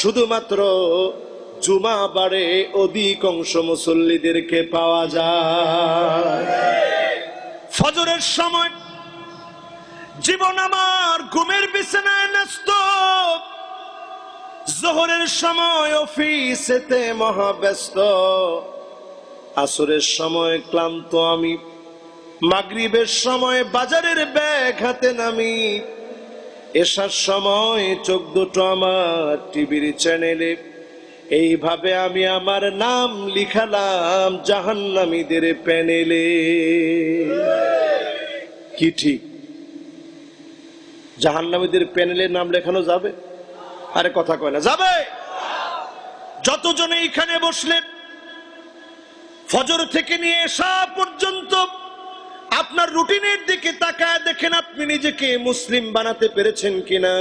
শুধুমাত্র জুমাবারে অধিকাংশ মুসল্লিদেরকে পাওয়া যায়। ফজরের সময় জীবন আমার ঘুমের বিছানায় ন্যস্ত, যোহরের সময় অফিসেতে মহাব্যস্ত, আসরের সময় ক্লান্ত আমি, মাগরিবের সময় বাজারের ব্যাগ হাতে নামি, এশার সময় চোখ দুটো আমার টিভির চ্যানেলে। এইভাবে আমি আমার নাম লিখালাম জাহান্নামীদের প্যানেলে। কি ঠিক? জাহান্নামীদের প্যানেলে নাম লেখানো যাবে? আরে কথা কয় না, যাবে। যতজনে এখানে বসলেন ফজর থেকে নিয়ে এশা পর্যন্ত আপনার রুটিনের দিকে তাকায় দেখেন আপনি নিজেকে মুসলিম বানাতে পেরেছেন কিনা,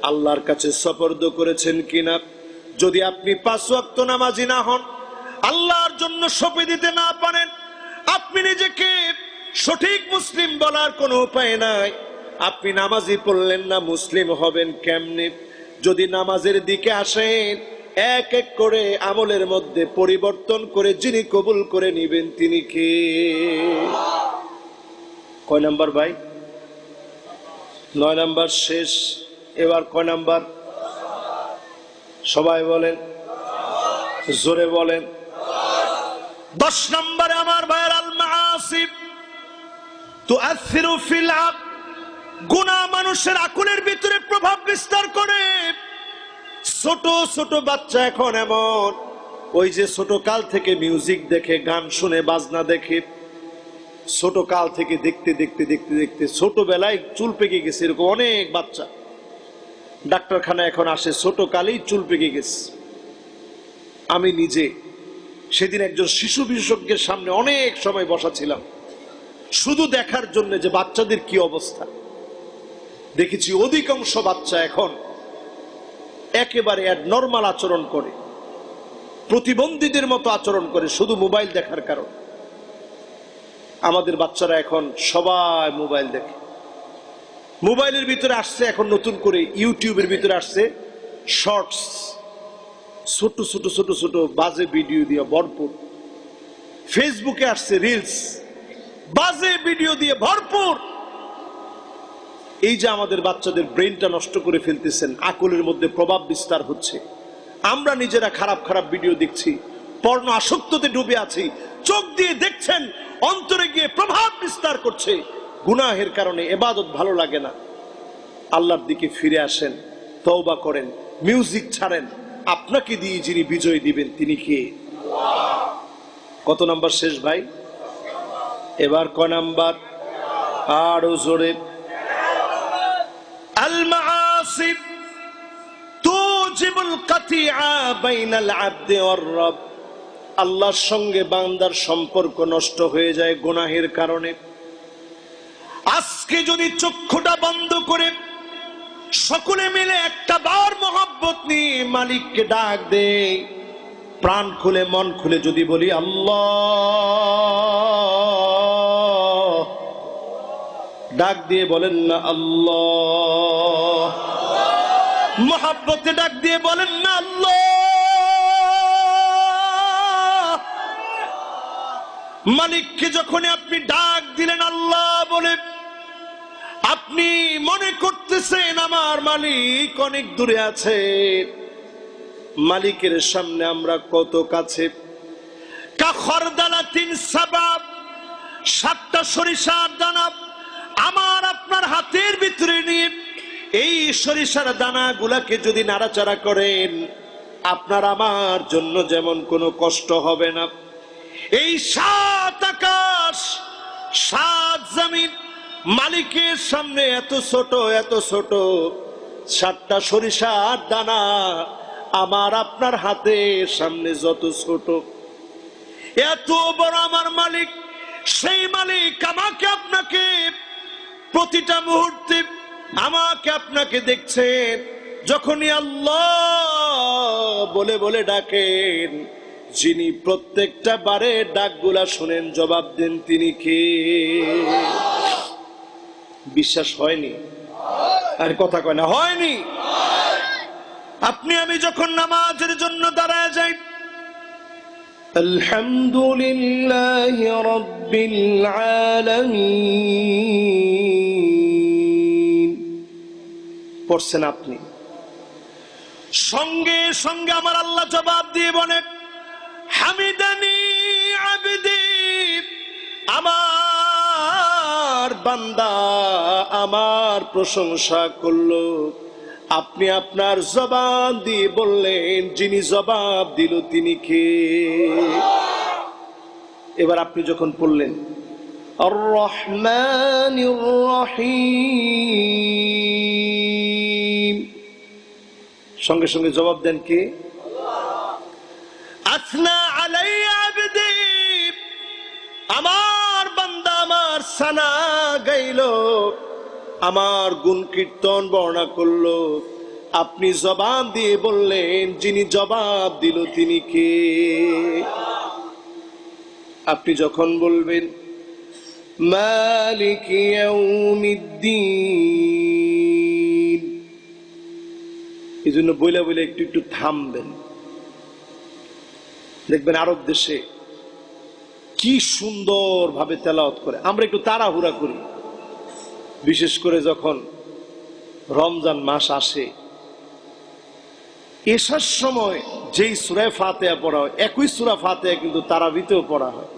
আল্লাহর কাছে সুপর্দ করেছেন কিনা। যদি আপনি 5 ওয়াক্ত নামাজি না হন, আল্লাহর জন্য সঁপে দিতে না পারেন, আপনি নিজেকে সঠিক মুসলিম বলার কোনো উপায় নাই। আপনি নামাজি পড়লেন না, মুসলিম হবেন কেমনে? যদি নামাজের দিকে আসেন, এক এক করে আমলের মধ্যে পরিবর্তন করে যিনি কবুল করে নিবেন তিনি কে? কয় নাম্বার ভাই? 9 নাম্বার শেষ। এবার কয় নাম্বার? সবাই বলেন, জোরে বলেন। 10 নম্বরে আমার ভাইয়ের আল মাআসি তুআসিরু ফিল আকল, গুনাহ মানুষের আকলের ভিতরে প্রভাব বিস্তার করে। ছোট ছোট বাচ্চা এখন এমন, ওই যে ছোট কাল থেকে মিউজিক দেখে, গান শুনে, বাজনা দেখে, ছোট কাল থেকে দেখতে দেখতে দেখতে দেখতে ছোটবেলায় চুল পেকে গেছে। এরকম অনেক বাচ্চা ডাক্তারখানা এখন আসে, ছোট কালেই চুল পেকে গেছে। আমি নিজে সেদিন একজন শিশু বিশেষজ্ঞের সামনে অনেক সময় বসা ছিলাম শুধু দেখার জন্য যে বাচ্চাদের কি অবস্থা। দেখেছি অধিকাংশ বাচ্চা এখন একেবারে নরমাল আচরণ করে, প্রতিবন্ধীদের মতো আচরণ করে, শুধু মোবাইল দেখার কারণে। আমাদের বাচ্চারা এখন সবাই মোবাইল দেখে। মোবাইলের ভিতরে আসছে এখন নতুন করে, ইউটিউবের ভিতরে আসছে শর্টস, ছোট ছোট ছোট ছোট বাজে ভিডিও দিয়ে ভরপুর। ফেসবুকে আসছে রিলস, বাজে ভিডিও দিয়ে ভরপুর। এই যে আমাদের বাচ্চাদের ব্রেনটা নষ্ট করে ফেলতেছেন, আকলের মধ্যে প্রভাব বিস্তার হচ্ছে। আমরা নিজেরা খারাপ খারাপ ভিডিও দেখছি, পর্ণ আসক্ততে ডুবে আছি, চোখ দিয়ে দেখছেন, অন্তরে গিয়ে প্রভাব বিস্তার করছে। গুনাহের কারণে ইবাদত ভালো লাগে না। আল্লাহর দিকে ফিরে আসেন, তওবা করেন, মিউজিক ছাড়েন। আপনাকে দিয়ে যিনি বিজয় দিবেন তিনি কে? কত নাম্বার শেষ ভাই? এবার কয় নাম্বার? আরো জোরে। আল মাআসি তুজিবুল কাতিআ বাইনাল আবদি ওয়ার রব, আল্লাহর সঙ্গে বান্দার সম্পর্ক নষ্ট হয়ে যায় গুনাহের কারণে। আজকে যদি চক্ষুটা বন্ধ করে সকলে মিলে একটা বার মহব্বত নিয়ে মালিককে ডাক দেই, প্রাণ খুলে মন খুলে যদি বলি আল্লাহ, ডাক দিয়ে বলেন না আল্লাহ, মহব্বতে ডাক দিয়ে বলেন না আল্লাহ। মালিককে যখন আপনি ডাক দিলেন আল্লাহ বলে, আপনি মনে করতেছেন আমার মালিক অনেক দূরে আছে। মালিকের সামনে আমরা কত কাছে। কাখরদালাতিন সাবাব, 7টা সরিষার দানা আমার আপনার হাতের ভিতরে নিয়ে এই সরিষার দানাগুলাকে যদি নাড়াচাড়া করেন, আপনার আমার জন্য যেমন কোনো কষ্ট হবে না। এই 7 আকাশ 7 জমিন মালিকের সামনে এত ছোট, এত ছোট 7টা সরিষার দানা আমার আপনার হাতের সামনে যত ছোট, এত বড় আমার মালিক। সেই মালিক আমাকে আপনাকে প্রতিটা মুহূর্তে আমাকে আপনাকে দেখছেন। যখনই আল্লাহ বলে বলে ডাকেন, যিনি প্রত্যেকটা বারে ডাকগুলা শুনেন, জবাব দেন, তিনি কে? বিশ্বাস হয়নি? আর কথা কয় না, হয়নি? আপনি আমি যখন নামাজের জন্য দাঁড়ায় যাই, আলহামদুলিল্লাহি রাব্বিল আলামিন পড়ছেন আপনি, সঙ্গে সঙ্গে আমার আল্লাহ জবাব দিয়ে বলে, হামিদানি আবদি, আমার বান্দা আমার প্রশংসা করলো। আপনি আপনার জবাব দিয়ে বললেন, যিনি জবাব দিল তিনি কে? এবার আপনি যখন পড়লেন আর রহমানির রহিম, সঙ্গে সঙ্গে জবাব দেন কে? আসনা আলাইয়া আবদি, আমার বান্দা আমার সানা গাইলো, আমার গুণ কীর্তন বর্ণনা করলো। আপনি জবাব দিয়ে বললেন, যিনি জবাব দিল তিনি কে? আপনি যখন বলবেন মালিক ইয়াউমিদ্দিন, এই জন্য বইলা বইলা একটু একটু থামবেন। দেখবেন আরব দেশে কি সুন্দর ভাবে তেলাওয়াত করে। আমরা একটু তাড়াহুড়া করি, বিশেষ করে যখন রমজান মাস আসে। এসার সময় যেই সূরা ফাতিহা পড়া হয়, একই সূরা ফাতিহা কিন্তু তারাবিতেও পড়া হয়।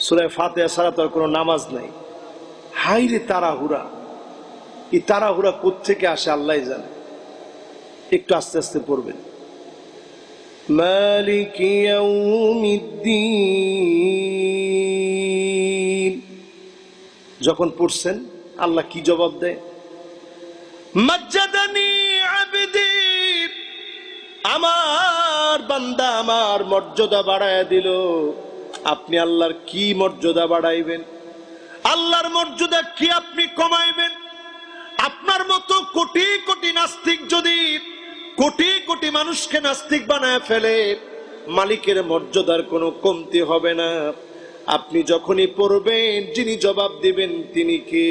সূরা ফাতিহা ছাড়া তো আর কোনো নামাজ নাই। হাই রে তাড়াহুড়া! এই তাড়াহুড়া কোত্থেকে আসে আল্লাহ জানে। একটু আস্তে আস্তে পড়বেন। মালিক ইয়াউমিদ্দিন যখন পড়ছেন, আল্লাহ কি জবাব দেয়? মাজ্জাদানি আবদি, আমার বান্দা আমার মর্যাদা বাড়ায় দিল। আপনি আল্লাহর কি মর্যাদা বাড়াইবেন? আল্লাহর মর্যাদা কি আপনি কমাইবেন? আপনার মতো কোটি কোটি নাস্তিক যদি কোটি কোটি মানুষকে নাস্তিক বানায় ফেলে, মালিকের মর্যাদার কোনো কমতি হবে না। আপনি যখনই পড়বেন, যিনি জবাব দিবেন তিনি কে?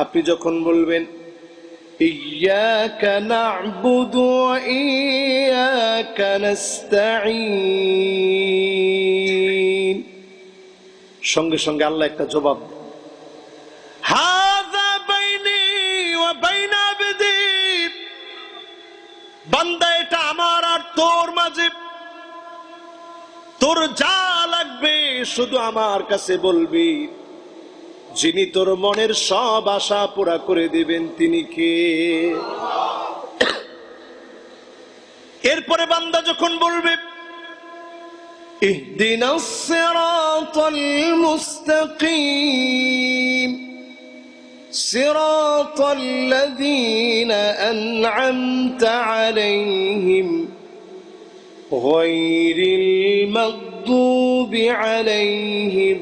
আপনি যখন বলবেন ইয়্যাকা না'বুদু ওয়া ইয়্যাকা নাস্তাঈন, সঙ্গে সঙ্গে আল্লাহ একটা জবাব দেন, হাযা বাইনি ওয়া বাইনা আবদি, বান্দা এটা আমার আর তোর মাঝে। তোর যা লাগবে শুধু আমার কাছে বলবি। যিনি তোর মনের সব আশা পুরা করে দিবেন তিনি কে? এরপরে বান্দা যখন বলবে ইহদিনাস সিরাতাল মুস্তাকিম সিরাতাল লাযীনা আন'আমতা আলাইহিম গায়রিল মাগদুবি আলাইহিম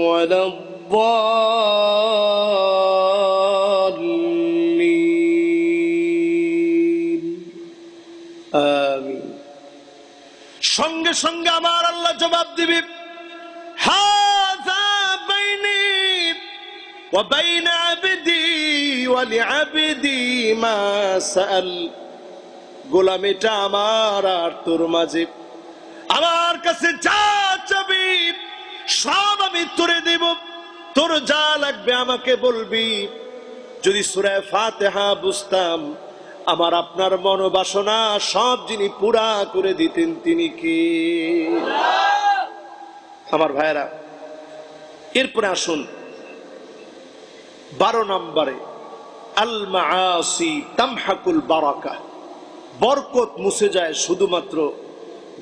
ওয়ালাদ-দাল্লিন, আমিন। সঙ্গে সঙ্গে আমার আল্লাহ জবাব দিবে, হাযা বাইনি ওয়া বাইনা আবদি ওয়া লিআবদি মা সাআল, গোলাম এটা আমার আর তোর মাঝে। আমার কাছে যা চাবি সব আমি তোরে দেব। তোর যা লাগবে আমাকে বলবি। যদি সূরা ফাতিহা বুঝতাম, আমার আপনার মনোবাসনা সব যিনি পুরা করে দিতেন তিনি কে? আমার ভাইরা, এরপরে আসুন 12 নম্বরে, আল মাআসি তামহাকুল বারাকা, বরকত মুছে যায় শুধুমাত্র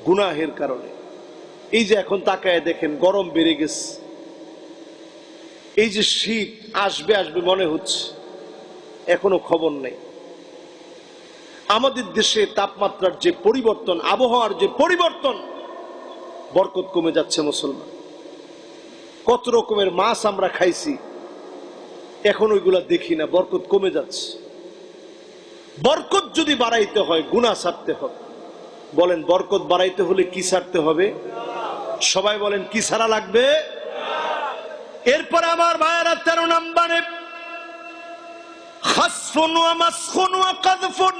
গুনাহের কারণে। এই যে এখন তাকায় দেখেন, গরম বেড়ে গেছে, এই যে শীত আসবে আসবে মনে হচ্ছে, এখনো খবর নেই। আমাদের দেশে তাপমাত্রার যে পরিবর্তন, আবহাওয়ার যে পরিবর্তন, বরকত কমে যাচ্ছে মুসলমান। কত রকমের মাছ আমরা খাইছি, এখন ওইগুলা দেখি না, বরকত কমে যাচ্ছে। বরকত যদি বাড়াইতে হয় গুনাহ ছাড়তে হবে। বলেন বরকত বাড়াইতে হলে কি ছাড়তে হবে? সবাই বলেন কি ছাড়া লাগবে? এরপরে আমার ভাইয়েরা 13 নম্বরে খাসফুন ওয়া মাসখুন ওয়া কাযফুন,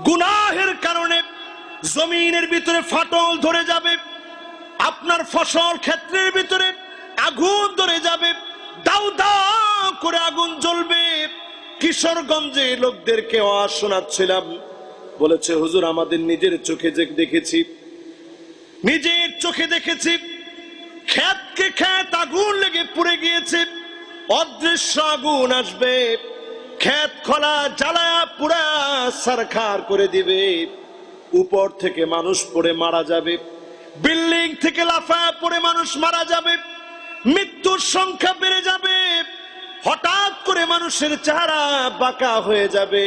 গুনাহের কারণে জমিনের ভিতরে ফাটল ধরে যাবে, আপনার ফসল ক্ষেত্রের ভিতরে আগুন ধরে যাবে, দাউ দাউ করে আগুন জ্বলবে। কিশোরগঞ্জে লোকদেরকে আওয়াজ শোনাচ্ছিলাম, বলেছে হুজুর আমাদের নিজের চোখে দেখেছি, নিজের চোখে দেখেছি, ক্ষেতকে ক্ষেত আগুন লেগে পুড়ে গিয়েছে, অদৃশ্য আগুন আসবে, ক্ষেত খোলা জ্বালায়া পুরা সারখার করে দিবে, উপর থেকে মানুষ পড়ে মারা যাবে, বিল্ডিং থেকে লাফায়া পড়ে মানুষ মারা যাবে, মৃত্যুর সংখ্যা বেড়ে যাবে, হঠাৎ করে মানুষের চেহারা বাঁকা হয়ে যাবে,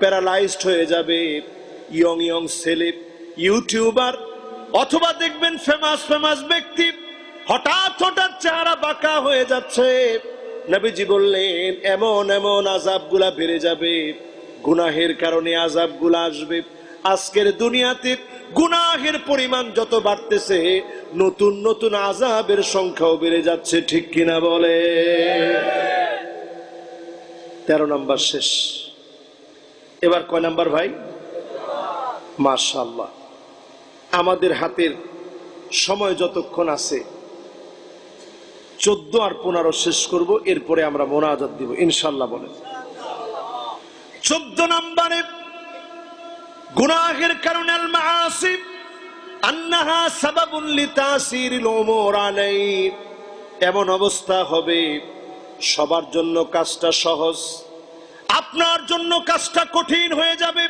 প্যারালাইজড হয়ে যাবে। ইয়ং ইয়ং ছেলে ইউটিউবার অথবা দেখবেন ফেমাস ব্যক্তি হঠাৎ হঠাৎ চেহারা বাঁকা হয়ে যাচ্ছে। নবীজি বললেন এমন এমন আযাবগুলা বেড়ে যাবে, গুনাহের কারণে আযাবগুলা আসবে। আজকের দুনিয়াতে গুনাহের পরিমাণ যত বাড়তেছে, নতুন নতুন আযাবের সংখ্যাও বেড়ে যাচ্ছে, ঠিক কিনা বলে? 13 নম্বর শেষ। এবার কয় নাম্বার ভাই? মাশাআল্লাহ, আমাদের হাতের সময় যতক্ষণ আছে 14 আর 15 শেষ করব, এরপরে আমরা মোনাজাত দিব ইনশাআল্লাহ। বলেন 14 নম্বরে গুনাহের কারণে আল মাআসি আন্নাহা সাবাবুন লিতাসিরিল উমুর আলাইহি, এমন অবস্থা হবে সবার জন্য কাজটা সহজ, আপনার জন্য কাজটা কঠিন হয়ে যাবে।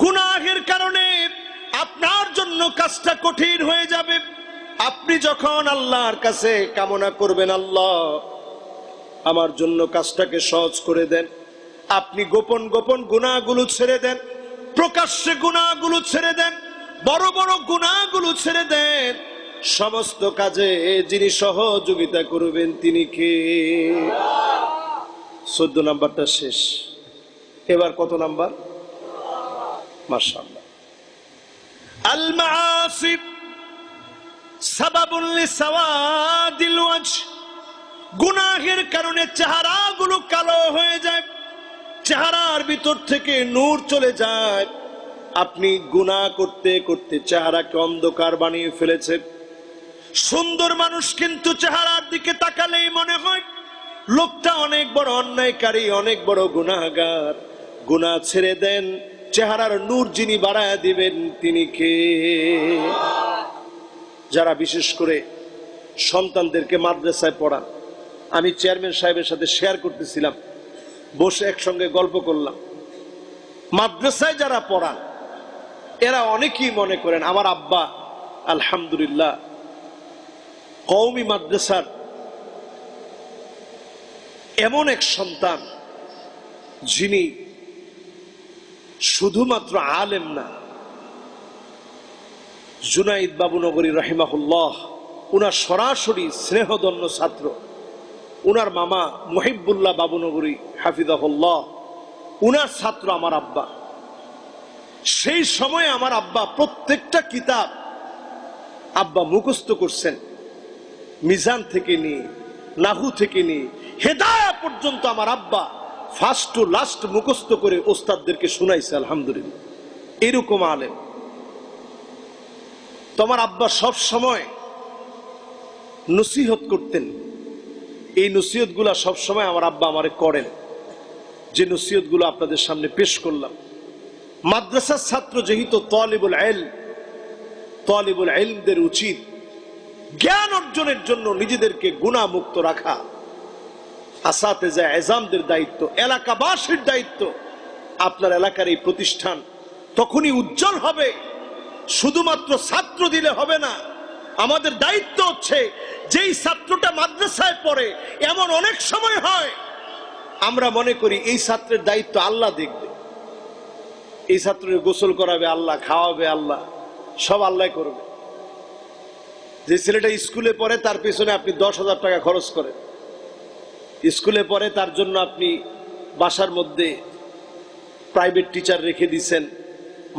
গুনাহের কারণে আপনার জন্য কাজটা কঠিন হয়ে যাবে। আপনি যখন আল্লাহর কাছে কামনা করবেন, আল্লাহ আমার জন্য কাজটাকে সহজ করে দেন, আপনি গোপন গোপন গুনাহগুলো ছেড়ে দেন, প্রকাশ্যে গুনাহগুলো ছেড়ে দেন, বড় বড় গুনাহগুলো ছেড়ে দেন, সমস্ত কাজে যিনি সহযোগিতা করবেন তিনি কে? 14 নাম্বারটা শেষ। এবার কত নাম্বার? মাশাআল্লাহ। আল মাআসি সাবাবুন লিসাওয়াদিল ওয়াজহ, গুনাহের কারণে চেহারাগুলো কালো হয়ে যায়, চেহারার ভিতর থেকে নূর চলে যায়। আপনি গুনাহ করতে করতে চেহারাকে অন্ধকার বানিয়ে ফেলেছেন। সুন্দর মানুষ কিন্তু চেহারার দিকে তাকালেই মনে হয় লোকটা অনেক বড় অন্যায়কারী, অনেক বড় গুনাহগার। গুনাহ ছেড়ে দেন, চেহারার নূর যিনি বাড়ায় দিবেন তিনি কে? যারা বিশেষ করে সন্তানদেরকে মাদ্রাসায় পড়ান, আমি চেয়ারম্যান সাহেবের সাথে শেয়ার করতেছিলাম, বসে একসঙ্গে গল্প করলাম। মাদ্রাসায় যারা পড়ান এরা অনেকেই মনে করেন আমার আব্বা আলহামদুলিল্লাহ কওমি মাদ্রাসার এমন এক সন্তান যিনি শুধুমাত্র আলেম না, জুনাইদ বাবুনগরী রাহিমাহুল্লাহ উনার সরাসরি স্নেহধন্য ছাত্র, উনার মামা মুহিবুল্লাহ বাবুনগরী হাফিজাহুল্লাহ উনার ছাত্র আমার আব্বা। সেই সময়ে আমার আব্বা প্রত্যেকটা কিতাব আব্বা মুখস্থ করছেন, মিজান থেকে নিয়ে নাহু থেকে নিয়ে হেদায়া পর্যন্ত আমার আব্বা ফার্স্ট টু লাস্ট মুখস্থ করে ওস্তাদদেরকে শুনাইছে। আলহামদুলিল্লাহ, এরকম আলেম। তোমার আব্বা সব সময় নসিহত করতেন, এই নসিহত গুলা সবসময় আমার আব্বা আমারে করেন, যে নসিহত গুলো আপনাদের সামনে পেশ করলাম। মাদ্রাসার ছাত্র যেহেতু তালিবুল ইলমদের উচিত জ্ঞান অর্জনের জন্য নিজেদেরকে গুনাহ মুক্ত রাখা। আসাতেজা এজামদের দায়িত্ব, এলাকাবাসীর দায়িত্ব। আপনার এলাকার এই প্রতিষ্ঠান তখনই উজ্জ্বল হবে, শুধুমাত্র ছাত্র দিলে হবে না, আমাদের দায়িত্ব হচ্ছে যেই ছাত্রটা মাদ্রাসায় পড়ে, এমন অনেক সময় হয় আমরা মনে করি এই ছাত্রের দায়িত্ব আল্লাহ দেখবে, এই ছাত্রের গোসল করাবে আল্লাহ, খাওয়াবে আল্লাহ, সব আল্লাহ করবে। যে ছেলেটা স্কুলে পড়ে তার পিছনে আপনি 10,000 টাকা খরচ করেন, স্কুলে পড়ে তার জন্য আপনি বাসার মধ্যে প্রাইভেট টিচার রেখে দিছেন,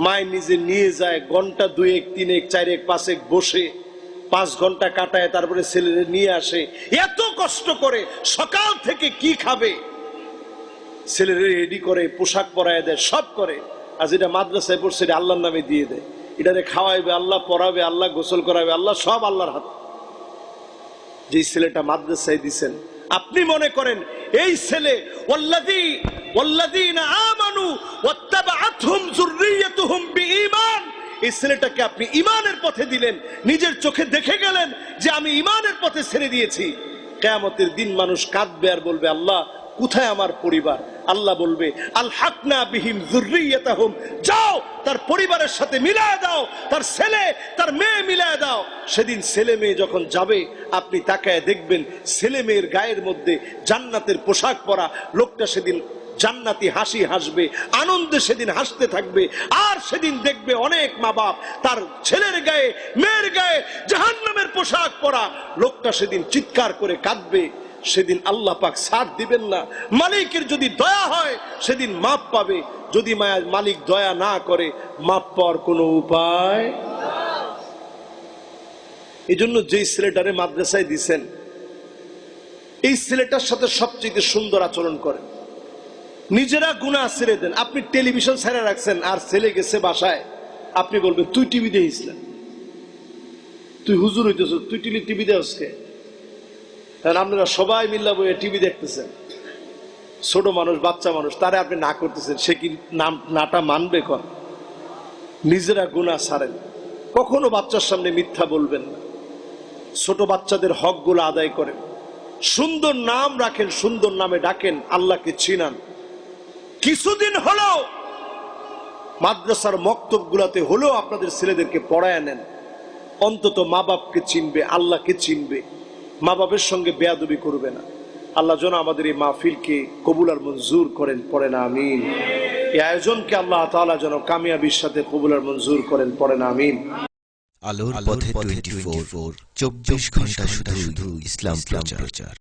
মায় নিজে নিয়ে যায়, ঘন্টা 2 1 3 1 4 1 5 1 বসে 5 ঘন্টা কাটায়, তারপরে ছেলেদের নিয়ে আসে, এত কষ্ট করে সকাল থেকে কি খাবে ছেলেদের রেডি করে, পোশাক পরায় দেয়, সব করে। আর যেটা মাদ্রাসায় পড়ছে এটা আল্লাহর নামে দিয়ে দেয়, এটারে খাওয়াইবে আল্লাহ, পড়াবে আল্লাহ, গোসল করাবে আল্লাহ, সব আল্লাহর হাত। যে ছেলেটা মাদ্রাসায় দিছেন, আপনি মনে করেন এই ছেলে ওয়াল্লাযীনা আমানু ওয়াত্তাবাআতহুম যুররিয়াতুহুম বিঈমান, এই ছেলেটাকে আপনি ঈমানের পথে দিলেন, নিজের চোখে দেখে গেলেন যে আমি ঈমানের পথে ছেড়ে দিয়েছি। কিয়ামতের দিন মানুষ কাঁদবে আর বলবে আল্লাহ কোথায় আমার পরিবার? আল্লাহ বলবে আলহাকনা বিহিম যুররিয়াতাহুম, যাও তার পরিবারের সাথে মিলায় দাও, তার ছেলে তার মেয়ে মিলায় দাও। সেদিন ছেলে মেয়ে যখন যাবে আপনি তাকায় দেখবেন ছেলে মেয়ের গায়ের মধ্যে জান্নাতের পোশাক পরা লোকটা সেদিন জান্নাতি হাসি হাসবে, আনন্দে সেদিন হাসতে থাকবে। আর সেদিন দেখবে অনেক মা বাপ তার ছেলের গায়ে মেয়ের গায়ে জাহান্নামের পোশাক পরা লোকটা সেদিন চিৎকার করে কাঁদবে। সেদিন আল্লাহ পাক ছাড় দিবেন না। মালিকের যদি দয়া হয় সেদিন মাপ পাবে, যদি মালিক দয়া না করে মাপ পাওয়ার কোনো উপায়। এই জন্য যেই ছেলেটারে মাদ্রাসায় দিছেন এই ছেলেটার সাথে সবচেয়ে সুন্দর আচরণ করেন, নিজেরা গুনাহ ছেড়ে দেন। আপনি টেলিভিশন ছেড়ে রাখছেন আর ছেলে গেছে বাসায়, আপনি বলবেন তুই টিভি দেখিসলেন, তুই হুজুর হইতেছ, তুই টিভি দেওস কে? আপনারা সবাই মিল্লা বইয়ে টিভি দেখতেছেন, ছোট মানুষ বাচ্চা মানুষ, তারে আপনি না করতেছেন, সে কি নাটা মানবে? কর নিজেরা গুনাহ ছাড়েন, কখনো বাচ্চার সামনে মিথ্যা বলবেন না, ছোট বাচ্চাদের হক গুলো আদায় করেন, সুন্দর নাম রাখেন, সুন্দর নামে ডাকেন, আল্লাহকে চিনান। কিছুদিন হলো মাদ্রাসার মক্তব গুলাতে হলেও আপনাদের ছেলেদেরকে পড়ায় নেন, অন্তত মা বাপকে চিনবে, আল্লাহকে চিনবে, মা বাপের সঙ্গে বেয়াদবি করবে না। আল্লাহ যেন আমাদের এই মাহফিলকে কবুল আর মঞ্জুর করেন, পড়েন আমিন। এই আয়োজনকে আল্লাহ তাআলা যেন কামিয়াবির সাথে কবুল আর মঞ্জুর করেন, পড়েন আমিন। আলোর পথে 24 24 ঘন্টা শুধু ইসলাম প্রচার।